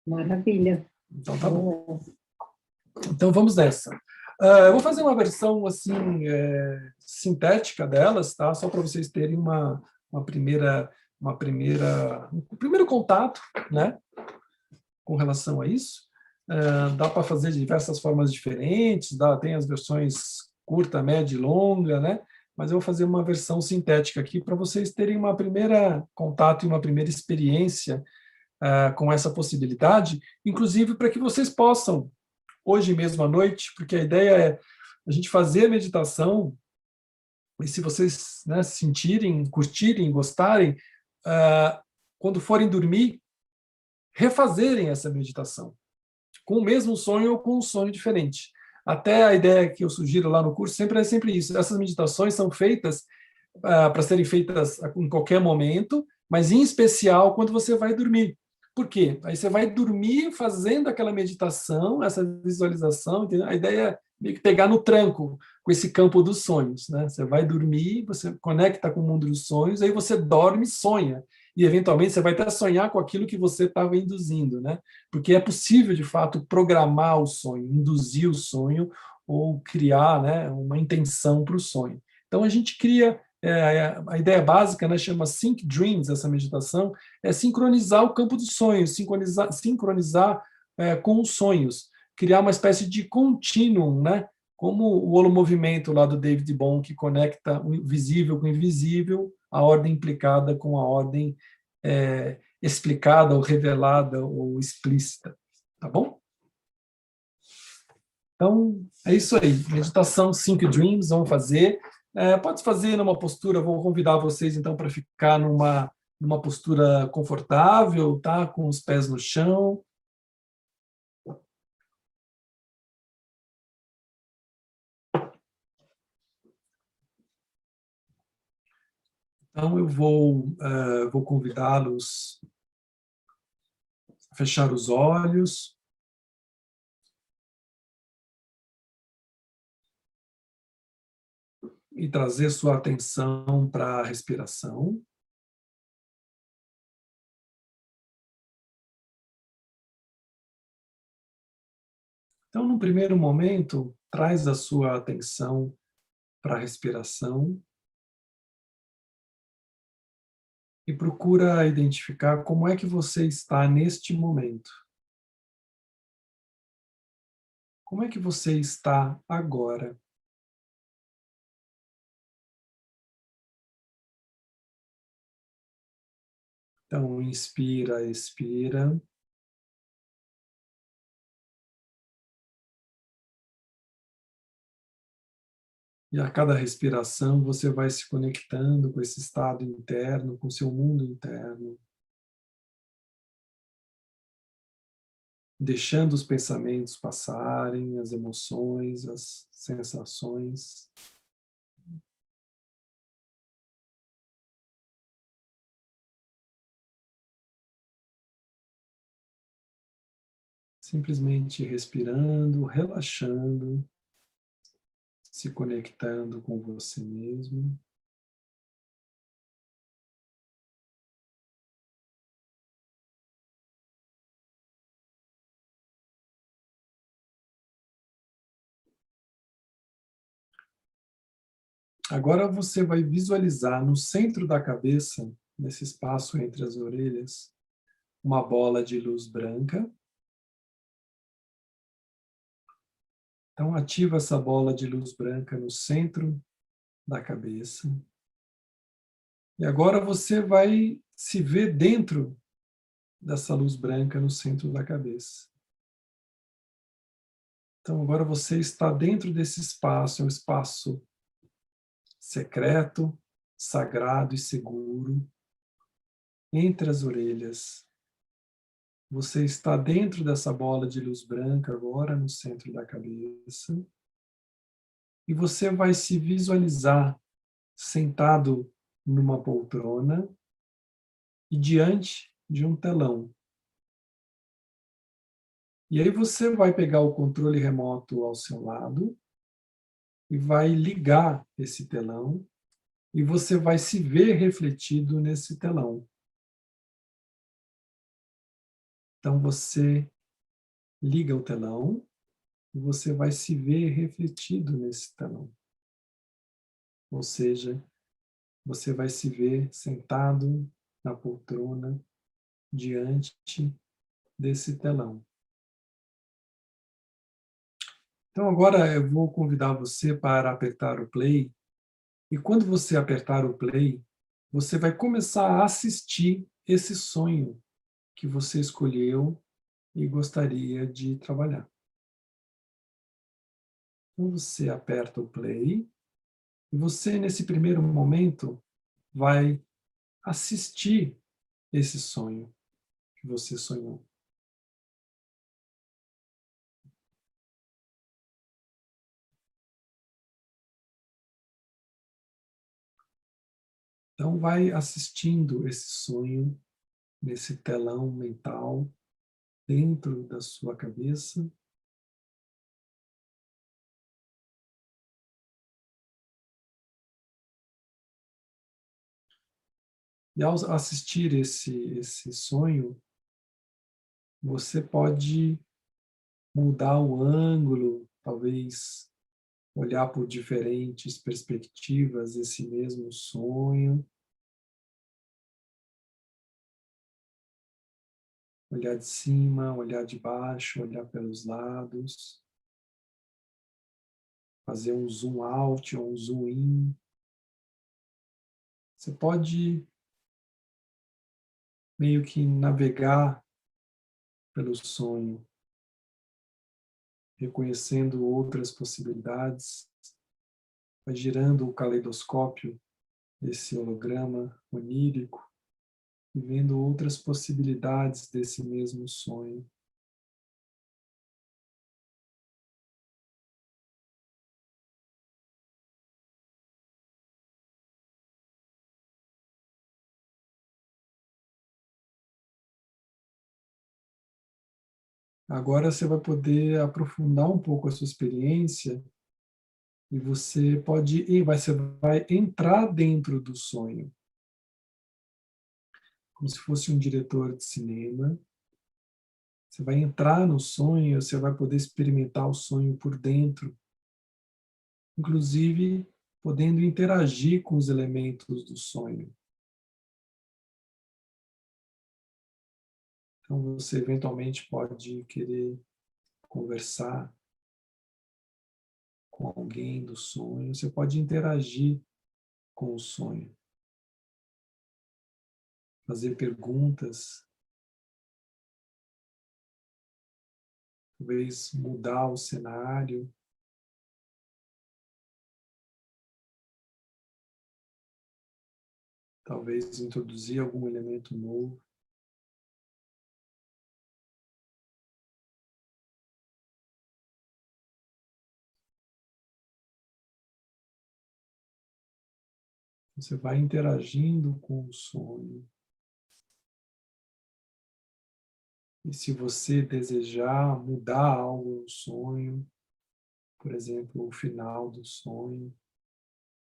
Maravilha. Então, tá bom. Então, vamos nessa. Eu vou fazer uma versão assim sintética delas, tá? Só para vocês terem um primeiro contato, né? Com relação a isso. Dá para fazer de diversas formas diferentes, tem as versões curta, média e longa, né? Mas eu vou fazer uma versão sintética aqui para vocês terem uma primeira contato e uma primeira experiência com essa possibilidade, inclusive para que vocês possam, hoje mesmo à noite, porque a ideia é a gente fazer a meditação, e se vocês, né, sentirem, curtirem, gostarem, quando forem dormir, refazerem essa meditação, com o mesmo sonho ou com um sonho diferente. Até a ideia que eu sugiro lá no curso sempre é sempre isso. Essas meditações são feitas para serem feitas em qualquer momento, mas em especial quando você vai dormir. Por quê? Aí você vai dormir fazendo aquela meditação, essa visualização, entendeu? A ideia é meio que pegar no tranco com esse campo dos sonhos, né? Você vai dormir, você conecta com o mundo dos sonhos, aí você dorme e sonha. E, eventualmente, você vai até sonhar com aquilo que você estava induzindo, né? Porque é possível, de fato, programar o sonho, induzir o sonho ou criar, né, uma intenção para o sonho. Então, a gente cria... a ideia básica, né, chama Sync Dreams, essa meditação, é sincronizar o campo dos sonhos, sincronizar com os sonhos, criar uma espécie de contínuo, né, como o holomovimento lá do David Bohm, que conecta o visível com o invisível, a ordem implicada com a ordem explicada ou revelada ou explícita. Tá bom? Então, é isso aí. Meditação Sync Dreams, vamos fazer. Pode fazer numa postura, vou convidar vocês então para ficar numa postura confortável, tá? Com os pés no chão. Então eu vou convidá-los a fechar os olhos. E trazer sua atenção para a respiração. Então, no primeiro momento, traz a sua atenção para a respiração e procura identificar como é que você está neste momento. Como é que você está agora? Então, inspira, expira. E a cada respiração você vai se conectando com esse estado interno, com o seu mundo interno. Deixando os pensamentos passarem, as emoções, as sensações. Simplesmente respirando, relaxando, se conectando com você mesmo. Agora você vai visualizar no centro da cabeça, nesse espaço entre as orelhas, uma bola de luz branca. Então, ativa essa bola de luz branca no centro da cabeça. E agora você vai se ver dentro dessa luz branca no centro da cabeça. Então, agora você está dentro desse espaço, é um espaço secreto, sagrado e seguro, entre as orelhas. Você está dentro dessa bola de luz branca agora, no centro da cabeça. E você vai se visualizar sentado numa poltrona e diante de um telão. E aí você vai pegar o controle remoto ao seu lado e vai ligar esse telão e você vai se ver refletido nesse telão. Então você liga o telão e você vai se ver refletido nesse telão. Ou seja, você vai se ver sentado na poltrona diante desse telão. Então agora eu vou convidar você para apertar o play, e quando você apertar o play, você vai começar a assistir esse sonho que você escolheu e gostaria de trabalhar. Então você aperta o play, e você nesse primeiro momento vai assistir esse sonho que você sonhou. Então vai assistindo esse sonho nesse telão mental dentro da sua cabeça. E ao assistir esse sonho, você pode mudar o ângulo, talvez olhar por diferentes perspectivas esse mesmo sonho. Olhar de cima, olhar de baixo, olhar pelos lados. Fazer um zoom out ou um zoom in. Você pode meio que navegar pelo sonho, reconhecendo outras possibilidades, vai girando o caleidoscópio desse holograma onírico e vendo outras possibilidades desse mesmo sonho. Agora você vai poder aprofundar um pouco a sua experiência e você vai entrar dentro do sonho, como se fosse um diretor de cinema. Você vai entrar no sonho, você vai poder experimentar o sonho por dentro, inclusive podendo interagir com os elementos do sonho. Então você eventualmente pode querer conversar com alguém do sonho, você pode interagir com o sonho, fazer perguntas, talvez mudar o cenário, talvez introduzir algum elemento novo. Você vai interagindo com o sonho. E se você desejar mudar algo no sonho, por exemplo, o final do sonho,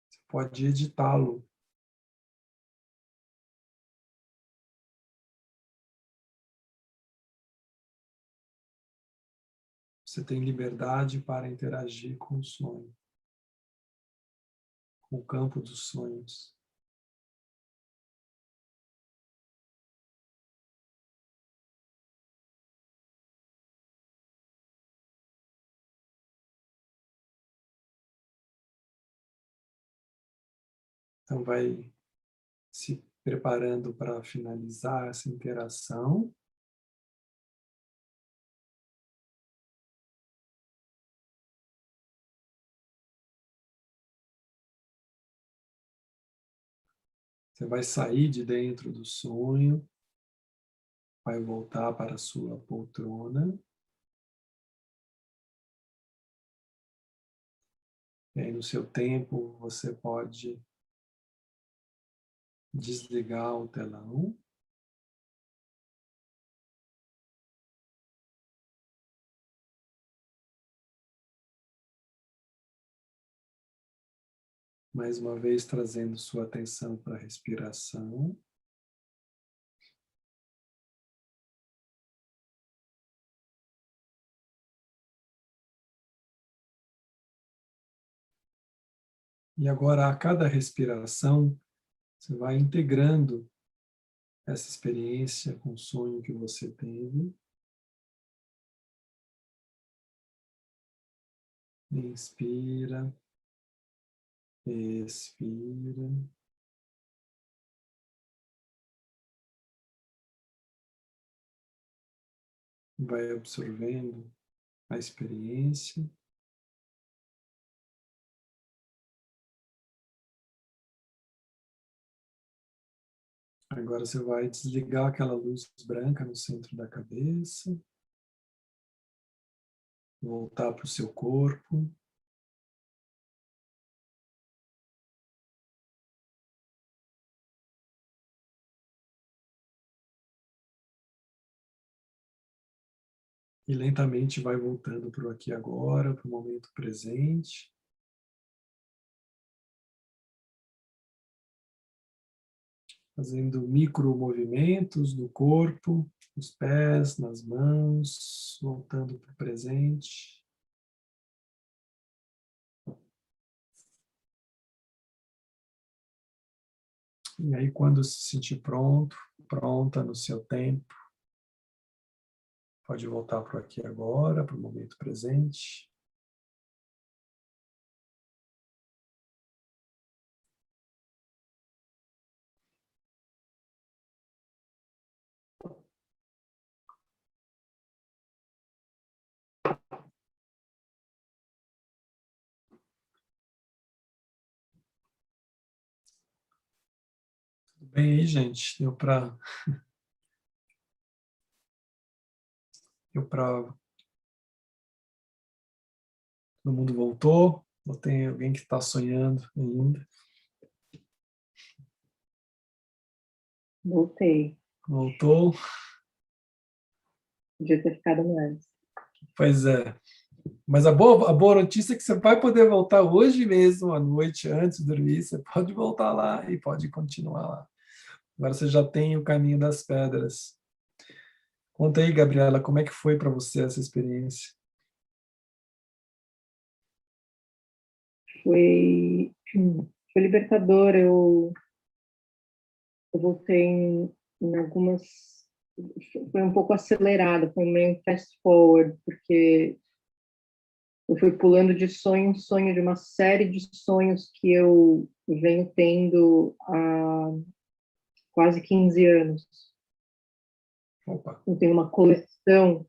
você pode editá-lo. Você tem liberdade para interagir com o sonho, com o campo dos sonhos. Então vai se preparando para finalizar essa interação. Você vai sair de dentro do sonho, vai voltar para a sua poltrona. E aí, no seu tempo, você pode desligar o telão. Mais uma vez, trazendo sua atenção para a respiração. E agora, a cada respiração, você vai integrando essa experiência com o sonho que você teve. Inspira, expira. Vai absorvendo a experiência. Agora você vai desligar aquela luz branca no centro da cabeça. Voltar para o seu corpo. E lentamente vai voltando para o aqui e agora, para o momento presente. Fazendo micro movimentos no corpo, nos pés, nas mãos, voltando para o presente. E aí, quando se sentir pronto, pronta no seu tempo, pode voltar para o aqui e agora, para o momento presente. Tudo bem aí, gente? Deu para todo mundo voltou? Ou tem alguém que está sonhando ainda? Voltei. Voltou? Podia ter ficado mais. Pois é. Mas a boa notícia é que você vai poder voltar hoje mesmo, à noite, antes de dormir. Você pode voltar lá e pode continuar lá. Agora você já tem o caminho das pedras. Conta aí, Gabriela, como é que foi para você essa experiência? Foi libertador. Eu voltei em algumas... Foi um pouco acelerado, foi meio fast forward, porque eu fui pulando de sonho em sonho, de uma série de sonhos que eu venho tendo há quase 15 anos. Opa. Eu tenho uma coleção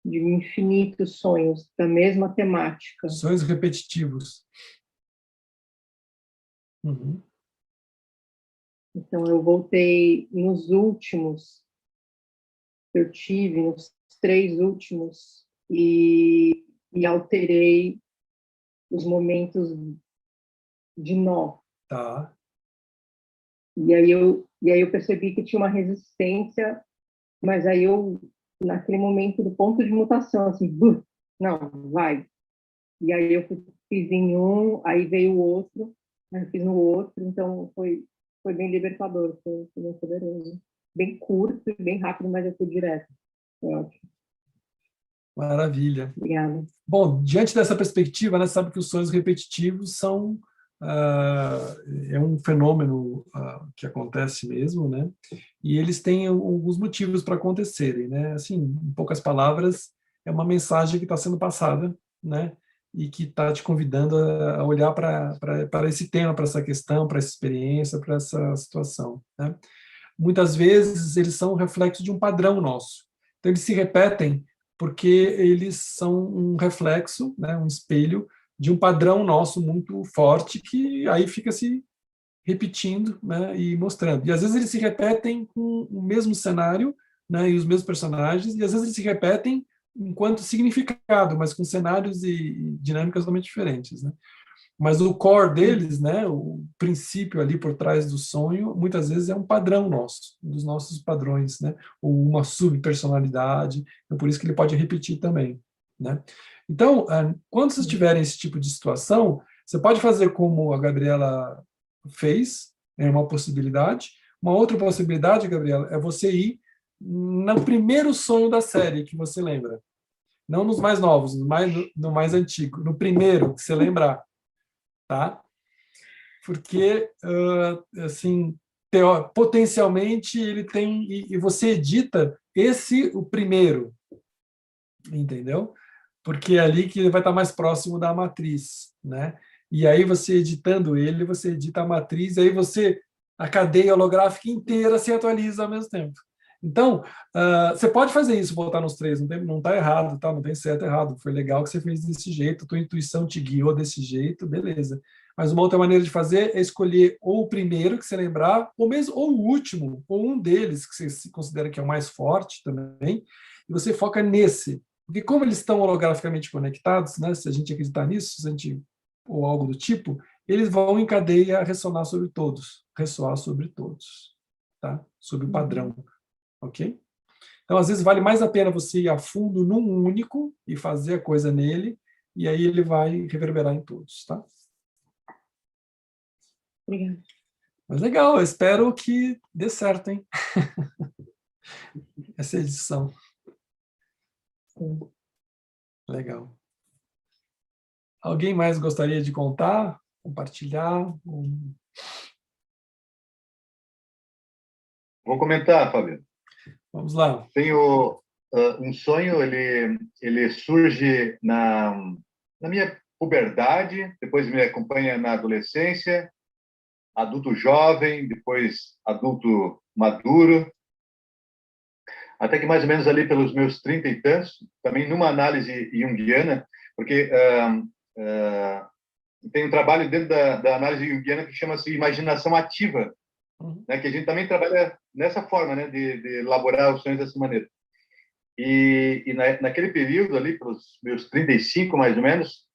de infinitos sonhos da mesma temática. Sonhos repetitivos. Uhum. Então, eu voltei nos últimos, eu tive nos 3 últimos, e alterei os momentos de nó. Tá. E aí eu percebi que tinha uma resistência, mas aí eu, naquele momento do ponto de mutação, assim, não, vai. E aí eu fiz em um, aí veio o outro, aí eu fiz no outro, então foi bem libertador, foi bem poderoso. Bem curto e bem rápido, mas eu fui direto. Foi ótimo. Maravilha. Obrigada. Bom, diante dessa perspectiva, né, sabe que os sonhos repetitivos são é um fenômeno que acontece mesmo, né? E eles têm alguns motivos para acontecerem, né? Assim, em poucas palavras, é uma mensagem que está sendo passada, né? E que está te convidando a olhar para esse tema, para essa questão, para essa experiência, para essa situação, né? Muitas vezes eles são reflexo de um padrão nosso. Então eles se repetem porque eles são um reflexo, né, um espelho de um padrão nosso muito forte que aí fica se repetindo, né, e mostrando. E às vezes eles se repetem com o mesmo cenário, né, e os mesmos personagens, e às vezes eles se repetem enquanto significado, mas com cenários e dinâmicas totalmente diferentes, né? Mas o core deles, né, o princípio ali por trás do sonho, muitas vezes é um padrão nosso, um dos nossos padrões, né, ou uma subpersonalidade, então por isso que ele pode repetir também, né? Então, quando vocês tiverem esse tipo de situação, Você pode fazer como a Gabriela fez, é uma possibilidade. Uma outra possibilidade, Gabriela, é você ir no primeiro sonho da série que você lembra. Não nos mais novos, no mais antigo. No primeiro que você lembrar, tá? Porque, assim, potencialmente ele tem... E você edita o primeiro, entendeu? Porque é ali que ele vai estar mais próximo da matriz, né? E aí você editando ele, você edita a matriz, aí a cadeia holográfica inteira se atualiza ao mesmo tempo. Então, você pode fazer isso, voltar nos 3, não está errado, tá? Não tem certo e errado. Foi legal que você fez desse jeito, a tua intuição te guiou desse jeito, beleza. Mas uma outra maneira de fazer é escolher ou o primeiro que você lembrar, ou o último, ou um deles que você considera que é o mais forte também, e você foca nesse. Porque como eles estão holograficamente conectados, né, se a gente acreditar nisso, ou algo do tipo, eles vão em cadeia ressoar sobre todos, tá? Sobre o padrão, ok? Então, às vezes, vale mais a pena você ir a fundo num único e fazer a coisa nele, e aí ele vai reverberar em todos, tá? Obrigada. Mas legal, eu espero que dê certo, hein? Essa edição. Sim. Legal. Alguém mais gostaria de contar, compartilhar? Vou comentar, Fábio. Vamos lá. Tenho um sonho, ele surge na minha puberdade, depois me acompanha na adolescência, adulto jovem, depois adulto maduro, até que mais ou menos ali pelos meus 30 e tantos, também numa análise junguiana, porque tem um trabalho dentro da análise junguiana que chama-se imaginação ativa, né, que a gente também trabalha nessa forma, né, de elaborar os sonhos dessa maneira. E naquele período ali, pelos meus 35 mais ou menos,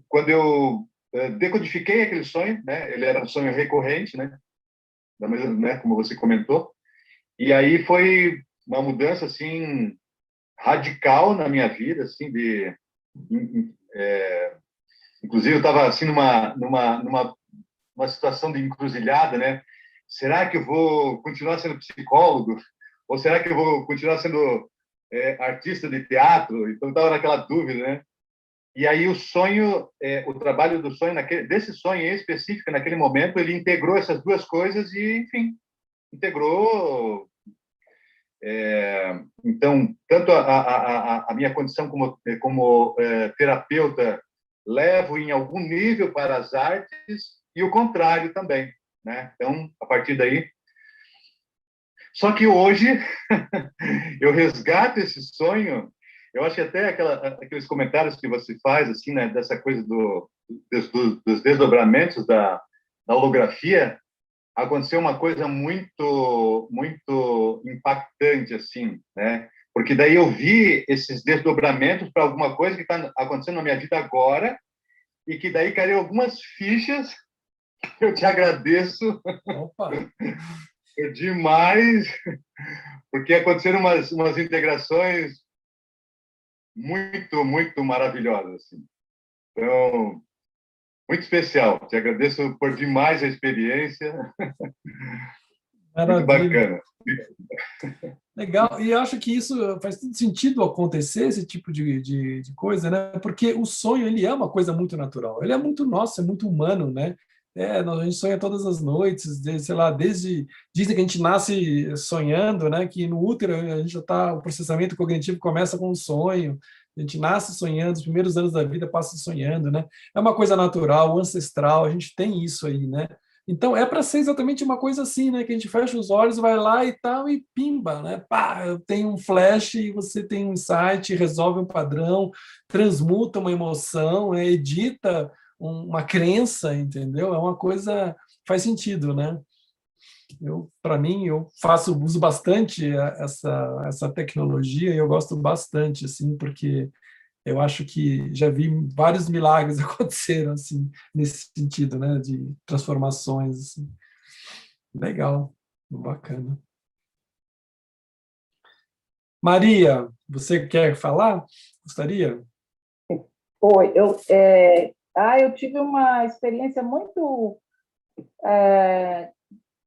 quando eu decodifiquei aquele sonho, né, ele era um sonho recorrente, né, como você comentou, e aí foi uma mudança assim radical na minha vida, assim inclusive eu estava assim numa situação de encruzilhada, né? Será que eu vou continuar sendo psicólogo ou será que eu vou continuar sendo artista de teatro? Então estava naquela dúvida, né? E aí o trabalho do sonho desse sonho em específico naquele momento, ele integrou essas duas coisas e, enfim, integrou. Então, tanto a minha condição como terapeuta levo em algum nível para as artes e o contrário também, né? Então, a partir daí. Só que hoje eu resgato esse sonho. Eu acho que até aqueles comentários que você faz, assim, né, dessa coisa dos desdobramentos da holografia, aconteceu uma coisa muito, muito impactante, assim, né? Porque daí eu vi esses desdobramentos para alguma coisa que está acontecendo na minha vida agora e que daí caiu algumas fichas. Eu te agradeço. Opa. Demais, porque aconteceram umas integrações muito, muito maravilhosas, assim. Então, muito especial. Te agradeço por demais a experiência. Maravilha. Muito bacana. Legal, e eu acho que isso faz todo sentido acontecer, esse tipo de coisa, né? Porque o sonho, ele é uma coisa muito natural, ele é muito nosso, é muito humano, né? A gente sonha todas as noites, sei lá, dizem que a gente nasce sonhando, né? Que no útero a gente já tá, o processamento cognitivo começa com um sonho, a gente nasce sonhando, os primeiros anos da vida passa sonhando, né? É uma coisa natural, ancestral, a gente tem isso aí, né? Então, é para ser exatamente uma coisa assim, né? Que a gente fecha os olhos, vai lá e tal, e pimba, né? Pá, tem um flash e você tem um insight, resolve um padrão, transmuta uma emoção, edita uma crença, entendeu? É uma coisa, faz sentido, né? Para mim, uso bastante essa tecnologia e eu gosto bastante, assim, porque eu acho que já vi vários milagres aconteceram assim nesse sentido, né, de transformações assim. Legal, bacana. Maria, você quer falar? Gostaria? Oi, Eu tive uma experiência muito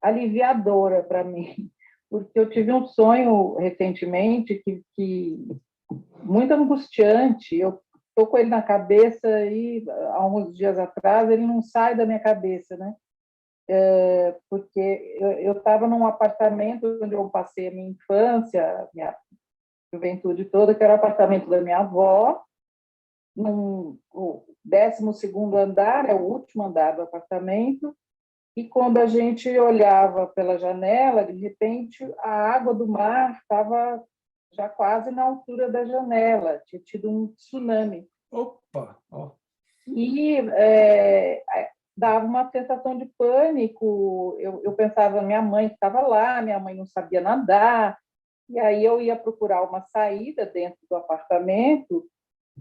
aliviadora para mim, porque eu tive um sonho recentemente que muito angustiante. Eu estou com ele na cabeça e há uns dias atrás ele não sai da minha cabeça, né? Porque eu estava num apartamento onde eu passei a minha infância, minha juventude toda, que era o apartamento da minha avó, o 12º andar, é o último andar do apartamento, e quando a gente olhava pela janela, de repente a água do mar estava já quase na altura da janela, tinha tido um tsunami. Opa! Ó. E dava uma sensação de pânico. Eu pensava, minha mãe estava lá, minha mãe não sabia nadar, e aí eu ia procurar uma saída dentro do apartamento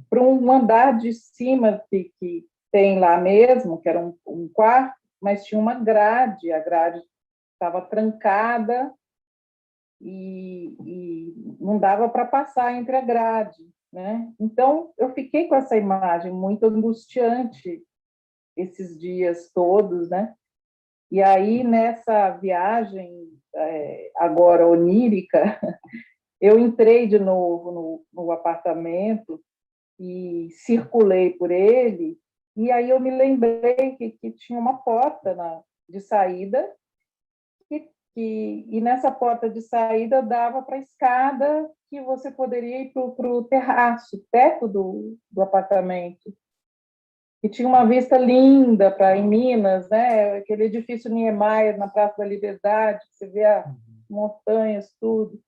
para um andar de cima que tem lá mesmo, que era um quarto, mas tinha uma grade, a grade estava trancada e não dava para passar entre a grade, né? Então, eu fiquei com essa imagem muito angustiante esses dias todos, né? E aí, nessa viagem agora onírica, eu entrei de novo no apartamento e circulei por ele, e aí eu me lembrei que tinha uma porta de saída, e nessa porta de saída dava para a escada que você poderia ir para o terraço, perto do apartamento. E tinha uma vista linda para em Minas, né? Aquele edifício Niemeyer na Praça da Liberdade, você vê as montanhas, tudo.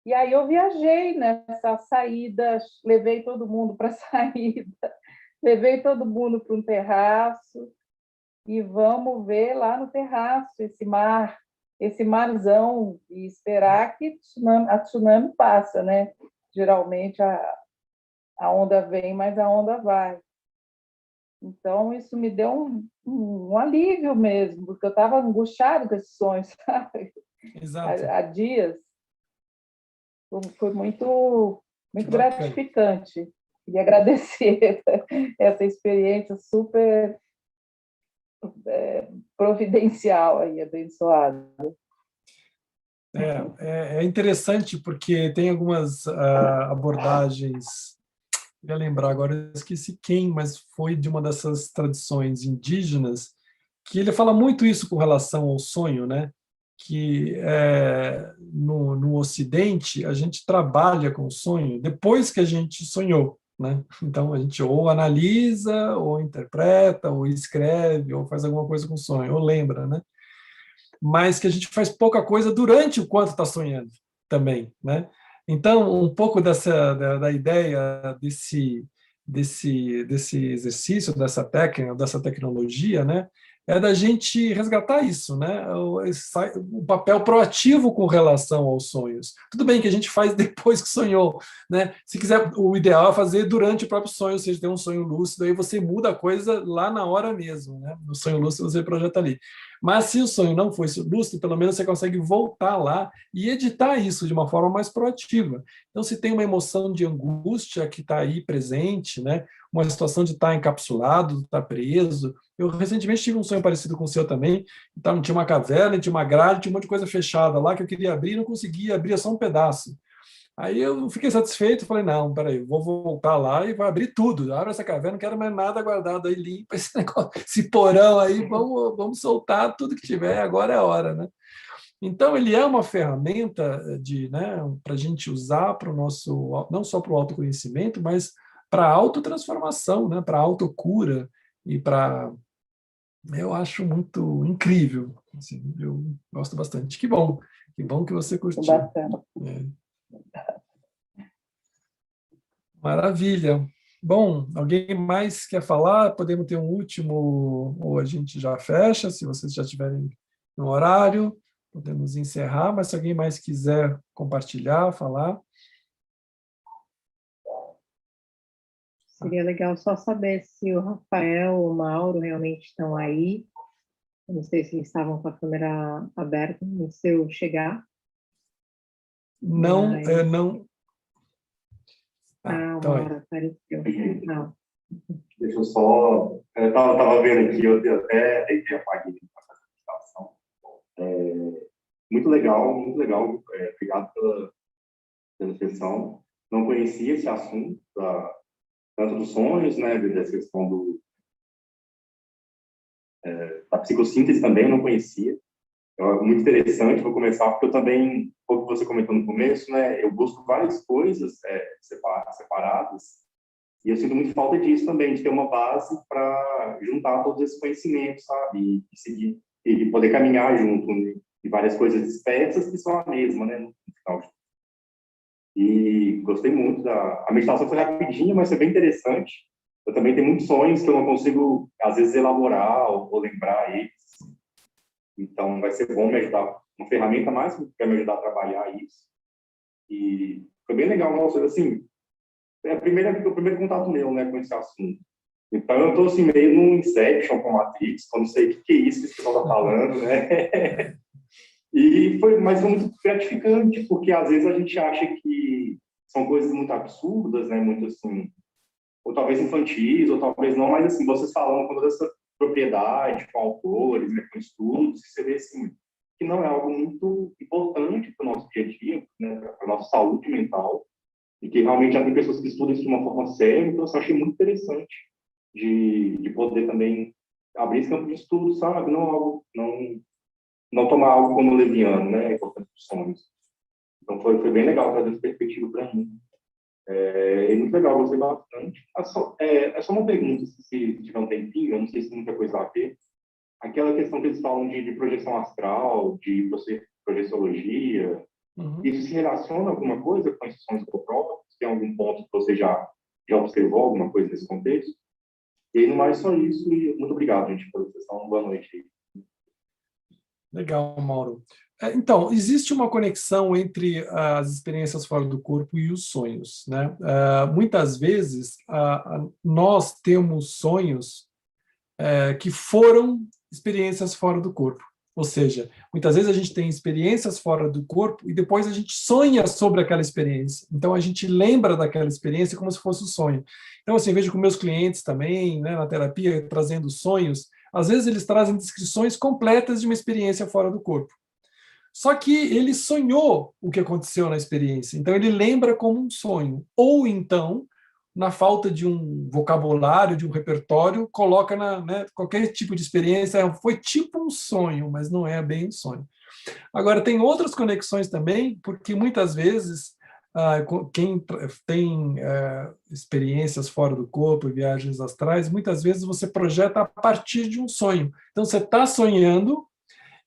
E aí eu viajei nessa saída, levei todo mundo para a saída, levei todo mundo para um terraço e vamos ver lá no terraço esse marzão, e esperar que a tsunami passa, né? Geralmente a onda vem, mas a onda vai. Então, isso me deu um alívio mesmo, porque eu estava angustiada com esses sonhos, sabe? Exato. Há dias. Foi muito gratificante. Queria agradecer essa experiência super providencial aí, abençoada. É interessante porque tem algumas abordagens, eu ia lembrar agora, eu esqueci quem, mas foi de uma dessas tradições indígenas, que ele fala muito isso com relação ao sonho, né? Que no Ocidente a gente trabalha com o sonho depois que a gente sonhou, né? Então a gente ou analisa, ou interpreta, ou escreve, ou faz alguma coisa com o sonho, ou lembra, né? Mas que a gente faz pouca coisa durante o quanto está sonhando também, né? Então, um pouco da ideia desse exercício, dessa técnica, dessa tecnologia, né? É da gente resgatar isso, né? O papel proativo com relação aos sonhos. Tudo bem que a gente faz depois que sonhou, né? Se quiser, o ideal é fazer durante o próprio sonho, ou seja, tem um sonho lúcido, aí você muda a coisa lá na hora mesmo, né? No sonho lúcido você projeta ali. Mas se o sonho não foi lúcido, pelo menos você consegue voltar lá e editar isso de uma forma mais proativa. Então, se tem uma emoção de angústia que está aí presente, né? Uma situação de estar encapsulado, de estar preso. Eu recentemente tive um sonho parecido com o seu também. Então, tinha uma caverna, tinha uma grade, tinha um monte de coisa fechada lá que eu queria abrir e não conseguia, abria só um pedaço. Aí eu fiquei satisfeito, falei, não, peraí, vou voltar lá e vou abrir tudo, abre essa caverna, não quero mais nada guardado aí, limpa esse negócio, esse porão aí, vamos soltar tudo que tiver, agora é a hora, né? Então, ele é uma ferramenta né, para a gente usar para o nosso, não só para o autoconhecimento, mas para a autotransformação, né, para a autocura e para... Eu acho muito incrível, assim, eu gosto bastante. Que bom que você curtiu. Bacana. Maravilha. Bom, alguém mais quer falar? Podemos ter um último, ou a gente já fecha, se vocês já tiverem no horário, podemos encerrar, mas se alguém mais quiser compartilhar, falar. Seria legal só saber se o Rafael ou o Mauro realmente estão aí. Eu não sei se eles estavam com a câmera aberta no seu chegar. Não, Mas... não. o então Mauro apareceu. Não. Deixa eu só... Eu estava vendo aqui, eu até deitei a página para fazer a apresentação. Muito legal, muito legal. Obrigado pela sessão. Não conhecia esse assunto, tanto dos sonhos, né, dessa questão da psicossíntese também, eu não conhecia. Muito interessante, vou começar, porque eu também, como você comentou no começo, né, eu busco várias coisas separadas, e eu sinto muito falta disso também, de ter uma base para juntar todos esses conhecimentos, sabe, e seguir, e poder caminhar junto, né, de várias coisas dispersas que são a mesma, né, no final. E gostei muito a meditação foi rapidinha, mas foi bem interessante. Eu também tenho muitos sonhos que eu não consigo, às vezes, elaborar ou lembrar eles. Então, vai ser bom me ajudar, uma ferramenta mais que vai me ajudar a trabalhar isso. E foi bem legal, nossa, assim, é o primeiro contato meu, né, com esse assunto. Então, eu estou assim, meio num Inception com Matrix, quando não sei o que é isso que esse pessoal está falando, né? Mas foi muito gratificante, porque às vezes a gente acha que são coisas muito absurdas, né, muito assim, ou talvez infantis, ou talvez não, mas assim, vocês falando com toda essa propriedade, com autores, né, com estudos, que você vê assim, que não é algo muito importante para o nosso dia a dia, né, para a nossa saúde mental, e que realmente já tem pessoas que estudam isso de uma forma séria, então eu achei muito interessante de poder também abrir esse campo de estudo, sabe? Não tomar algo como leviano, né, importante dos sonhos. Então foi bem legal trazer essa perspectiva para mim. É muito legal, gostei bastante. É só uma pergunta, se tiver um tempinho, eu não sei se tem muita coisa a ver. Aquela questão que eles falam de projeção astral, de projeciologia, isso se relaciona a alguma coisa com esses sonhos hipotrópicos? Tem algum ponto que você já observou alguma coisa nesse contexto? E aí, no mais, só isso. E muito obrigado, gente, pela sessão. Boa noite. Legal, Mauro. Então, existe uma conexão entre as experiências fora do corpo e os sonhos, né? Muitas vezes, nós temos sonhos que foram experiências fora do corpo. Ou seja, muitas vezes a gente tem experiências fora do corpo e depois a gente sonha sobre aquela experiência. Então, a gente lembra daquela experiência como se fosse um sonho. Então, assim, vejo com meus clientes também, né, na terapia, trazendo sonhos, às vezes eles trazem descrições completas de uma experiência fora do corpo. Só que ele sonhou o que aconteceu na experiência, então ele lembra como um sonho. Ou então, na falta de um vocabulário, de um repertório, coloca qualquer tipo de experiência, foi tipo um sonho, mas não é bem um sonho. Agora, tem outras conexões também, porque muitas vezes quem tem experiências fora do corpo, viagens astrais, muitas vezes você projeta a partir de um sonho. Então, você está sonhando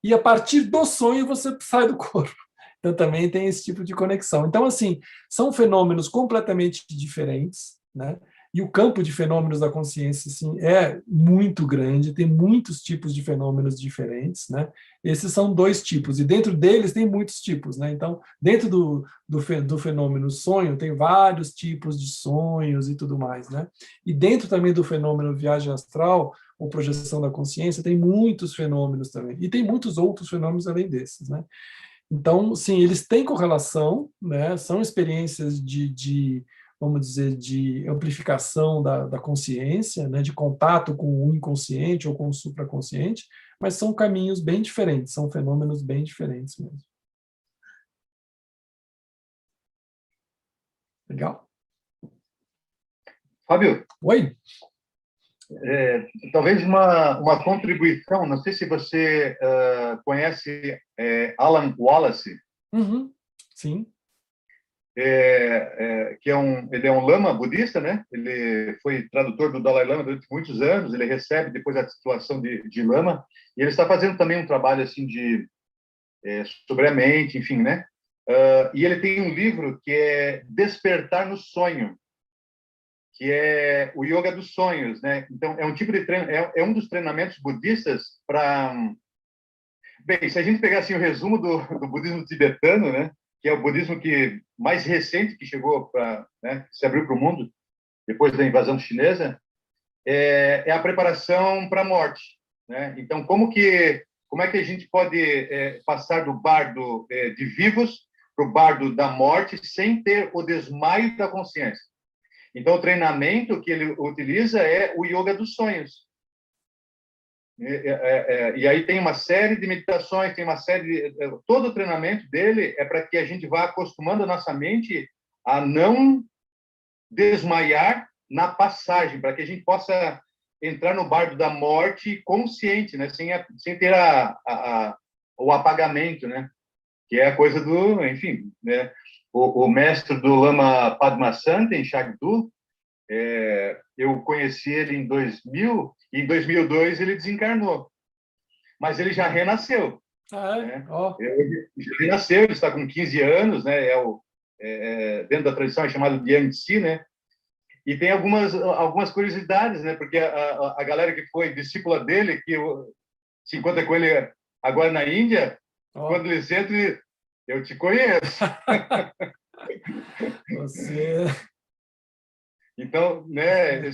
e a partir do sonho você sai do corpo. Então, também tem esse tipo de conexão. Então, assim, são fenômenos completamente diferentes, né? E o campo de fenômenos da consciência, assim, é muito grande, tem muitos tipos de fenômenos diferentes, né? Esses são 2 tipos, e dentro deles tem muitos tipos, né? Então, dentro do fenômeno sonho, tem vários tipos de sonhos e tudo mais, né? E dentro também do fenômeno viagem astral, ou projeção da consciência, tem muitos fenômenos também, e tem muitos outros fenômenos além desses, né? Então, sim, eles têm correlação, né? São experiências vamos dizer, de amplificação da consciência, né? De contato com o inconsciente ou com o supraconsciente, mas são caminhos bem diferentes, são fenômenos bem diferentes mesmo. Legal? Fábio? Oi? Talvez uma contribuição, não sei se você conhece Alan Wallace. Uhum. Sim. Ele é um lama budista, né? Ele foi tradutor do Dalai Lama durante muitos anos, ele recebe depois a titulação de lama, e ele está fazendo também um trabalho assim sobre a mente, enfim, né? E ele tem um livro que é Despertar no Sonho, que é o yoga dos sonhos, né? Então, é um tipo de treino, é um dos treinamentos budistas para... Bem, se a gente pegar assim, o resumo do budismo tibetano, né? Que é o budismo mais recente que chegou para, né, se abriu para o mundo depois da invasão chinesa, é a preparação para a morte, né? Então, como é que a gente pode passar do bardo de vivos para o bardo da morte sem ter o desmaio da consciência? Então, o treinamento que ele utiliza é o yoga dos sonhos. E aí tem uma série de meditações, tem uma série todo o treinamento dele é para que a gente vá acostumando a nossa mente a não desmaiar na passagem, para que a gente possa entrar no barco da morte consciente, né? Sem ter o apagamento, né? Que é a coisa do, enfim, né? O mestre do Lama Padmasanta, em Shagdu, eu conheci ele em 2000, e em 2002 ele desencarnou. Mas ele já renasceu. Né? Ele já renasceu, ele está com 15 anos, né? Dentro da tradição é chamado de Yangtze, né? E tem algumas curiosidades, né? Porque a galera que foi discípula dele, que se encontra com ele agora na Índia, quando eles entram, eu te conheço. Você... Então, né,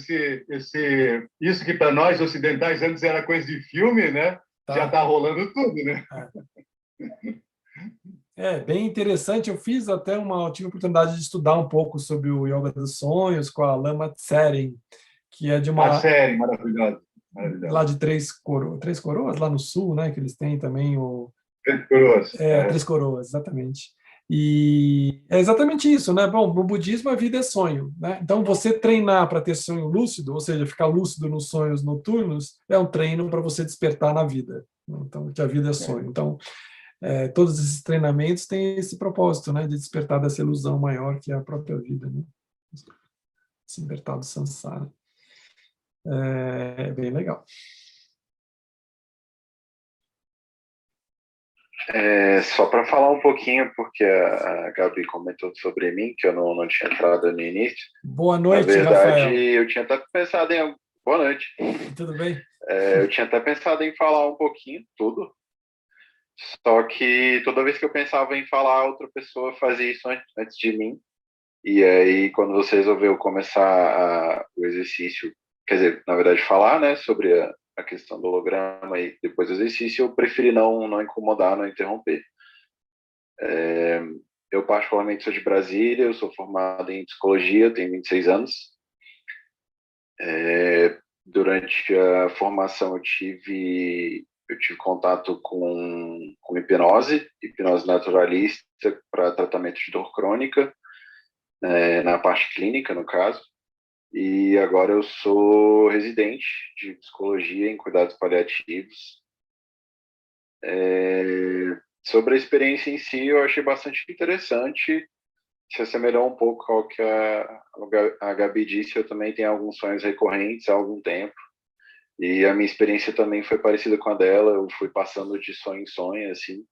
isso que para nós ocidentais antes era coisa de filme, né? Já está rolando tudo, né? Bem interessante. Eu tive a oportunidade de estudar um pouco sobre o Yoga dos Sonhos com a Lama Tsering, que é de uma série maravilhosa. Lá de Três Coroas, lá no sul, né? Que eles têm também o Três Coroas. Três Coroas, exatamente. E é exatamente isso, né? Bom, no budismo a vida é sonho, né? Então você treinar para ter sonho lúcido, ou seja, ficar lúcido nos sonhos noturnos, é um treino para você despertar na vida. Então, que a vida é sonho. Então, todos esses treinamentos têm esse propósito, né? De despertar dessa ilusão maior que é a própria vida, né? Despertar do samsara. É bem legal. Só para falar um pouquinho, porque a Gabi comentou sobre mim, que eu não tinha entrado no início. Boa noite, Na verdade, Rafael. Eu tinha até pensado em... Boa noite. Tudo bem? Eu tinha até pensado em falar um pouquinho, tudo. Só que toda vez que eu pensava em falar, outra pessoa fazia isso antes de mim. E aí, quando você resolveu começar o exercício, quer dizer, na verdade, falar, né, sobre a questão do holograma e depois do exercício, eu preferi não incomodar, não interromper. Eu particularmente sou de Brasília, eu sou formado em psicologia, tenho 26 anos. Durante a formação eu tive contato com hipnose naturalista para tratamento de dor crônica, na parte clínica, no caso. E agora eu sou residente de psicologia em cuidados paliativos. Sobre a experiência em si, eu achei bastante interessante. Se assemelhou um pouco ao que a Gabi disse, eu também tenho alguns sonhos recorrentes há algum tempo. E a minha experiência também foi parecida com a dela, eu fui passando de sonho em sonho, assim.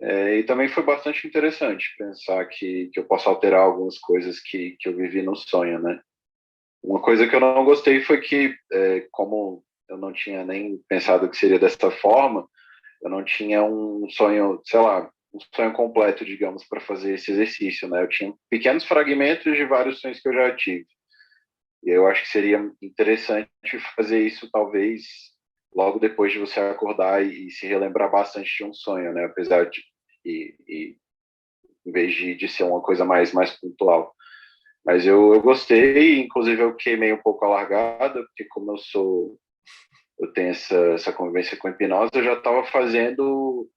E também foi bastante interessante pensar que eu posso alterar algumas coisas que eu vivi no sonho, né? Uma coisa que eu não gostei foi que, como eu não tinha nem pensado que seria dessa forma, eu não tinha um sonho, sei lá, um sonho completo, digamos, para fazer esse exercício, né? Eu tinha pequenos fragmentos de vários sonhos que eu já tive. E eu acho que seria interessante fazer isso, talvez, logo depois de você acordar e se relembrar bastante de um sonho, né? Apesar de, em vez de ser uma coisa mais pontual. Mas eu gostei, inclusive eu queimei um pouco a largada, porque como eu tenho essa convivência com hipnose, eu já estava fazendo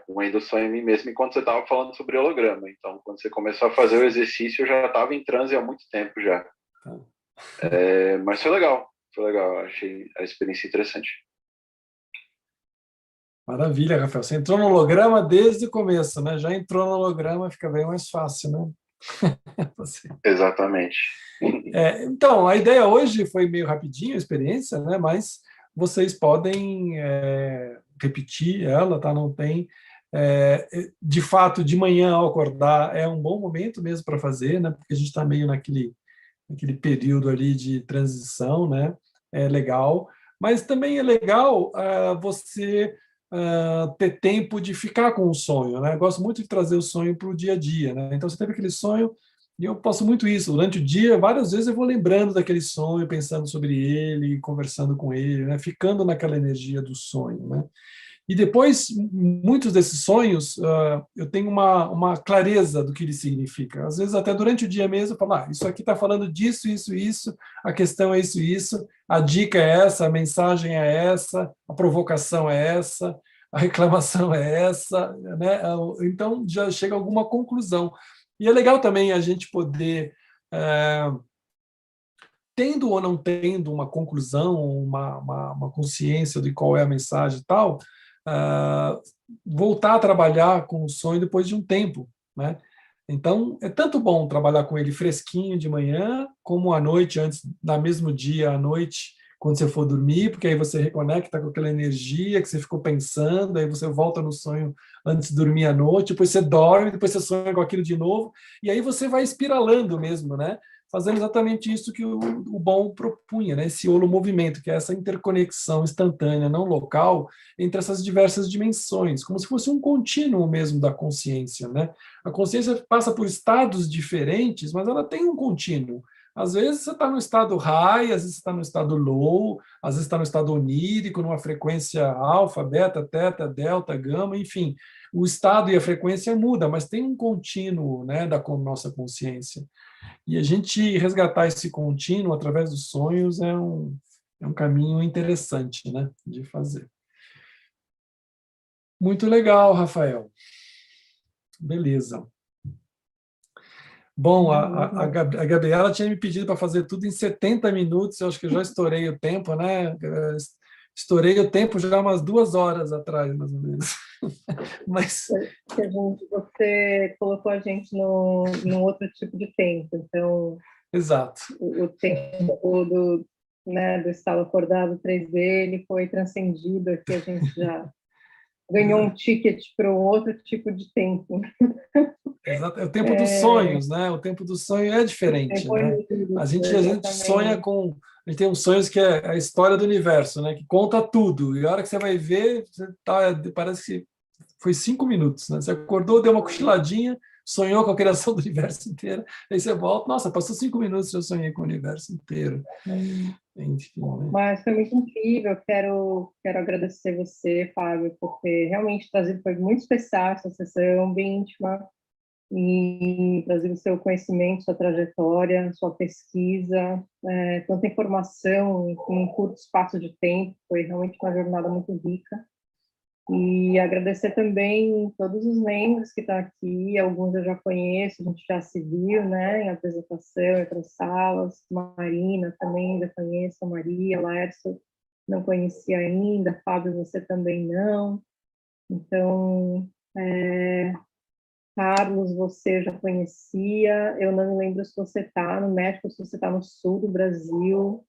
uma indução em mim mesmo enquanto você estava falando sobre holograma. Então, quando você começou a fazer o exercício, eu já estava em transe há muito tempo já. Mas foi legal, achei a experiência interessante. Maravilha, Rafael. Você entrou no holograma desde o começo, né? Já entrou no holograma, fica bem mais fácil, né? Exatamente. Então, a ideia hoje foi meio rapidinho, a experiência, né? Mas vocês podem repetir ela, tá? Não tem... de fato, de manhã ao acordar é um bom momento mesmo para fazer, né? Porque a gente está meio naquele período ali de transição, né? É legal. Mas também é legal você ter tempo de ficar com o sonho, né? Eu gosto muito de trazer o sonho para o dia a dia, né? Então, você teve aquele sonho, e eu posso muito isso. Durante o dia, várias vezes eu vou lembrando daquele sonho, pensando sobre ele, conversando com ele, né? Ficando naquela energia do sonho, né? E depois, muitos desses sonhos, eu tenho uma clareza do que ele significa. Às vezes, até durante o dia mesmo, eu falo, isso aqui está falando disso, isso, isso, a questão é isso, isso, a dica é essa, a mensagem é essa, a provocação é essa, a reclamação é essa, né? Então, já chega a alguma conclusão. E é legal também a gente poder, tendo ou não tendo uma conclusão, uma consciência de qual é a mensagem e tal, voltar a trabalhar com o sonho depois de um tempo, né? Então, é tanto bom trabalhar com ele fresquinho de manhã, como à noite, antes, no mesmo dia, à noite, quando você for dormir, porque aí você reconecta com aquela energia que você ficou pensando, aí você volta no sonho antes de dormir à noite, depois você dorme, depois você sonha com aquilo de novo, e aí você vai espiralando mesmo, né? Fazendo exatamente isso que o Bohm propunha, né? Esse holomovimento, que é essa interconexão instantânea, não local, entre essas diversas dimensões, como se fosse um contínuo mesmo da consciência, né? A consciência passa por estados diferentes, mas ela tem um contínuo. Às vezes você está no estado high, às vezes você está no estado low, às vezes está no estado onírico, numa frequência alfa, beta, teta, delta, gama, enfim. O estado e a frequência muda, mas tem um contínuo, né, da nossa consciência. E a gente resgatar esse contínuo através dos sonhos é um caminho interessante, né, de fazer. Muito legal, Rafael. Beleza. Bom, a Gabriela tinha me pedido para fazer tudo em 70 minutos, eu acho que eu já estourei o tempo, né? Estourei o tempo já umas 2 horas atrás, mais ou menos. Mas... Você colocou a gente num outro tipo de tempo, então... Exato. O tempo do estado acordado 3D, ele foi transcendido, aqui a gente já ganhou um ticket para um outro tipo de tempo. Exato. É o tempo dos sonhos, né? O tempo do sonho é diferente, né? A gente sonha com... A gente tem uns sonhos que é a história do universo, né? Que conta tudo. E a hora que você vai ver, parece que foi 5 minutos, né? Você acordou, deu uma cochiladinha, sonhou com a criação do universo inteiro, aí você volta, nossa, passou 5 minutos e eu sonhei com o universo inteiro. Enfim, né? Mas foi muito incrível, quero agradecer você, Fábio, por ter realmente trazido, foi muito especial essa sessão, bem íntima, e trazido o seu conhecimento, sua trajetória, sua pesquisa, tanta informação em um curto espaço de tempo, foi realmente uma jornada muito rica. E agradecer também todos os membros que estão aqui, alguns eu já conheço, a gente já se viu, né, em apresentação, em outras salas, Marina também ainda conheço, a Maria, Laércio não conhecia ainda, Fábio, você também não. Então, Carlos, você já conhecia, eu não me lembro se você está no México, se você está no sul do Brasil.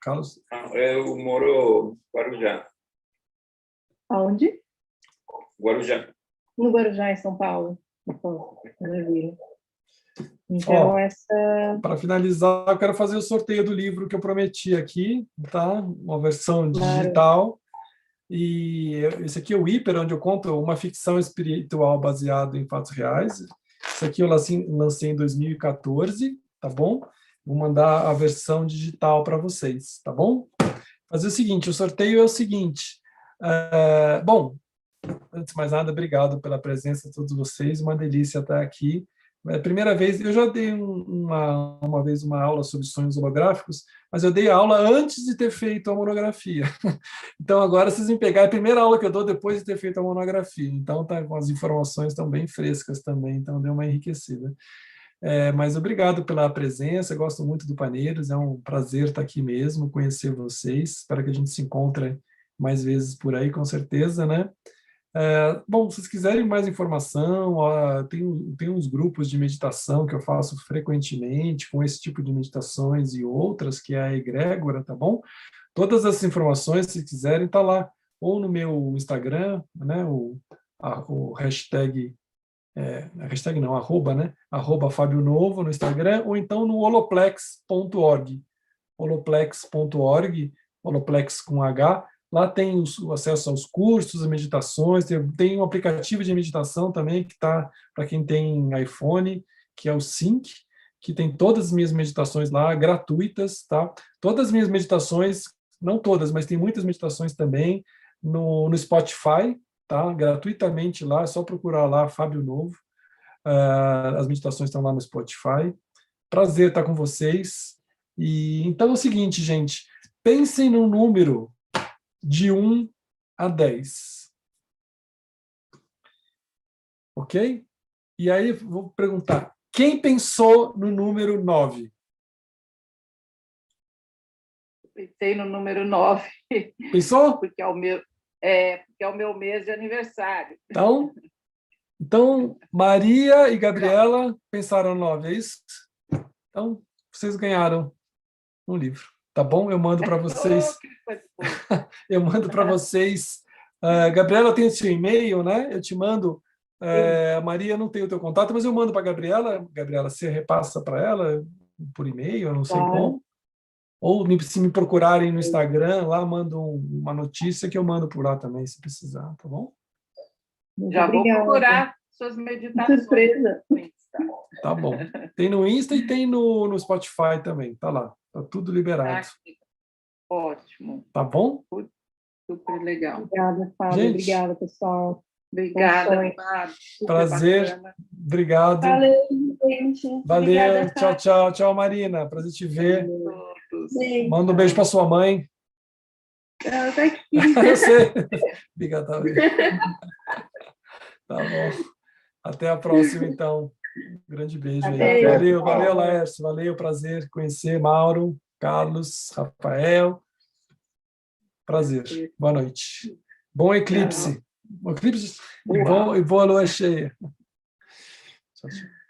Carlos? Eu moro em Guarujá. Aonde? Guarujá. No Guarujá, em São Paulo. Maravilha. Então, para finalizar, eu quero fazer o sorteio do livro que eu prometi aqui, tá? Uma versão digital. E esse aqui é o Hiper, onde eu conto uma ficção espiritual baseada em fatos reais. Isso aqui eu lancei em 2014, tá bom? Vou mandar a versão digital para vocês, tá bom? Fazer o seguinte, o sorteio é o seguinte. Bom, antes de mais nada, obrigado pela presença de todos vocês, uma delícia estar aqui. É a primeira vez, eu já dei uma vez uma aula sobre sonhos holográficos, mas eu dei a aula antes de ter feito a monografia. Então, agora vocês me pegar, é a primeira aula que eu dou depois de ter feito a monografia. Então, as informações estão bem frescas também, então deu uma enriquecida. Mas obrigado pela presença, gosto muito do Paneiros, é um prazer estar aqui mesmo, conhecer vocês, espero que a gente se encontre mais vezes por aí, com certeza, né? Bom, se vocês quiserem mais informação, tem uns grupos de meditação que eu faço frequentemente, com esse tipo de meditações e outras, que é a egrégora, tá bom? Todas essas informações, se quiserem, tá lá, ou no meu Instagram, né, o hashtag, hashtag não, arroba, né, @Fábio Novo no Instagram, ou então no holoplex.org, holoplex.org, holoplex com H. Lá tem o acesso aos cursos, às meditações, tem um aplicativo de meditação também, que está para quem tem iPhone, que é o Sync, que tem todas as minhas meditações lá, gratuitas, tá? Todas as minhas meditações não todas, mas tem muitas meditações também no Spotify, tá? Gratuitamente lá, é só procurar lá, Fábio Novo. As meditações estão lá no Spotify. Prazer estar com vocês. E então é o seguinte, gente, pensem num número de 1 a 10. Ok? E aí vou perguntar, quem pensou no número 9? Pensei no número 9, Pensou? porque é o meu, porque é o meu mês de aniversário. Então, Maria e Gabriela pensaram 9, é isso? Então, vocês ganharam um livro, tá bom? Eu mando para vocês. Eu mando para vocês. Gabriela tem o seu e-mail, né? Eu te mando. A Maria não tem o teu contato, mas eu mando para a Gabriela. Gabriela, você repassa para ela por e-mail, eu não sei como. Ou se me procurarem no Instagram, lá mando uma notícia que eu mando por lá também, se precisar, tá bom? Já vou procurar suas meditações. Surpresa. Tá bom. Tem no Insta e tem no Spotify também, tá lá. Tá tudo liberado. Ótimo. Tá bom? Super legal. Obrigada, Fábio. Gente, obrigada, pessoal. Obrigada, Fábio. Prazer. Bacana. Obrigado. Valeu, gente. Valeu. Obrigada, Tchau, Fábio. tchau. Tchau, Marina. Prazer te ver. Beijo. Manda um beijo para sua mãe. Ela tá aqui. Eu sei. Obrigado. Tá bom. Até a próxima, então. Um grande beijo aí. Valeu, valeu, Laércio. Valeu, prazer conhecer Mauro, Carlos, Rafael. Prazer. Boa noite. Bom eclipse. Bom eclipse e boa lua cheia. Tchau, tchau.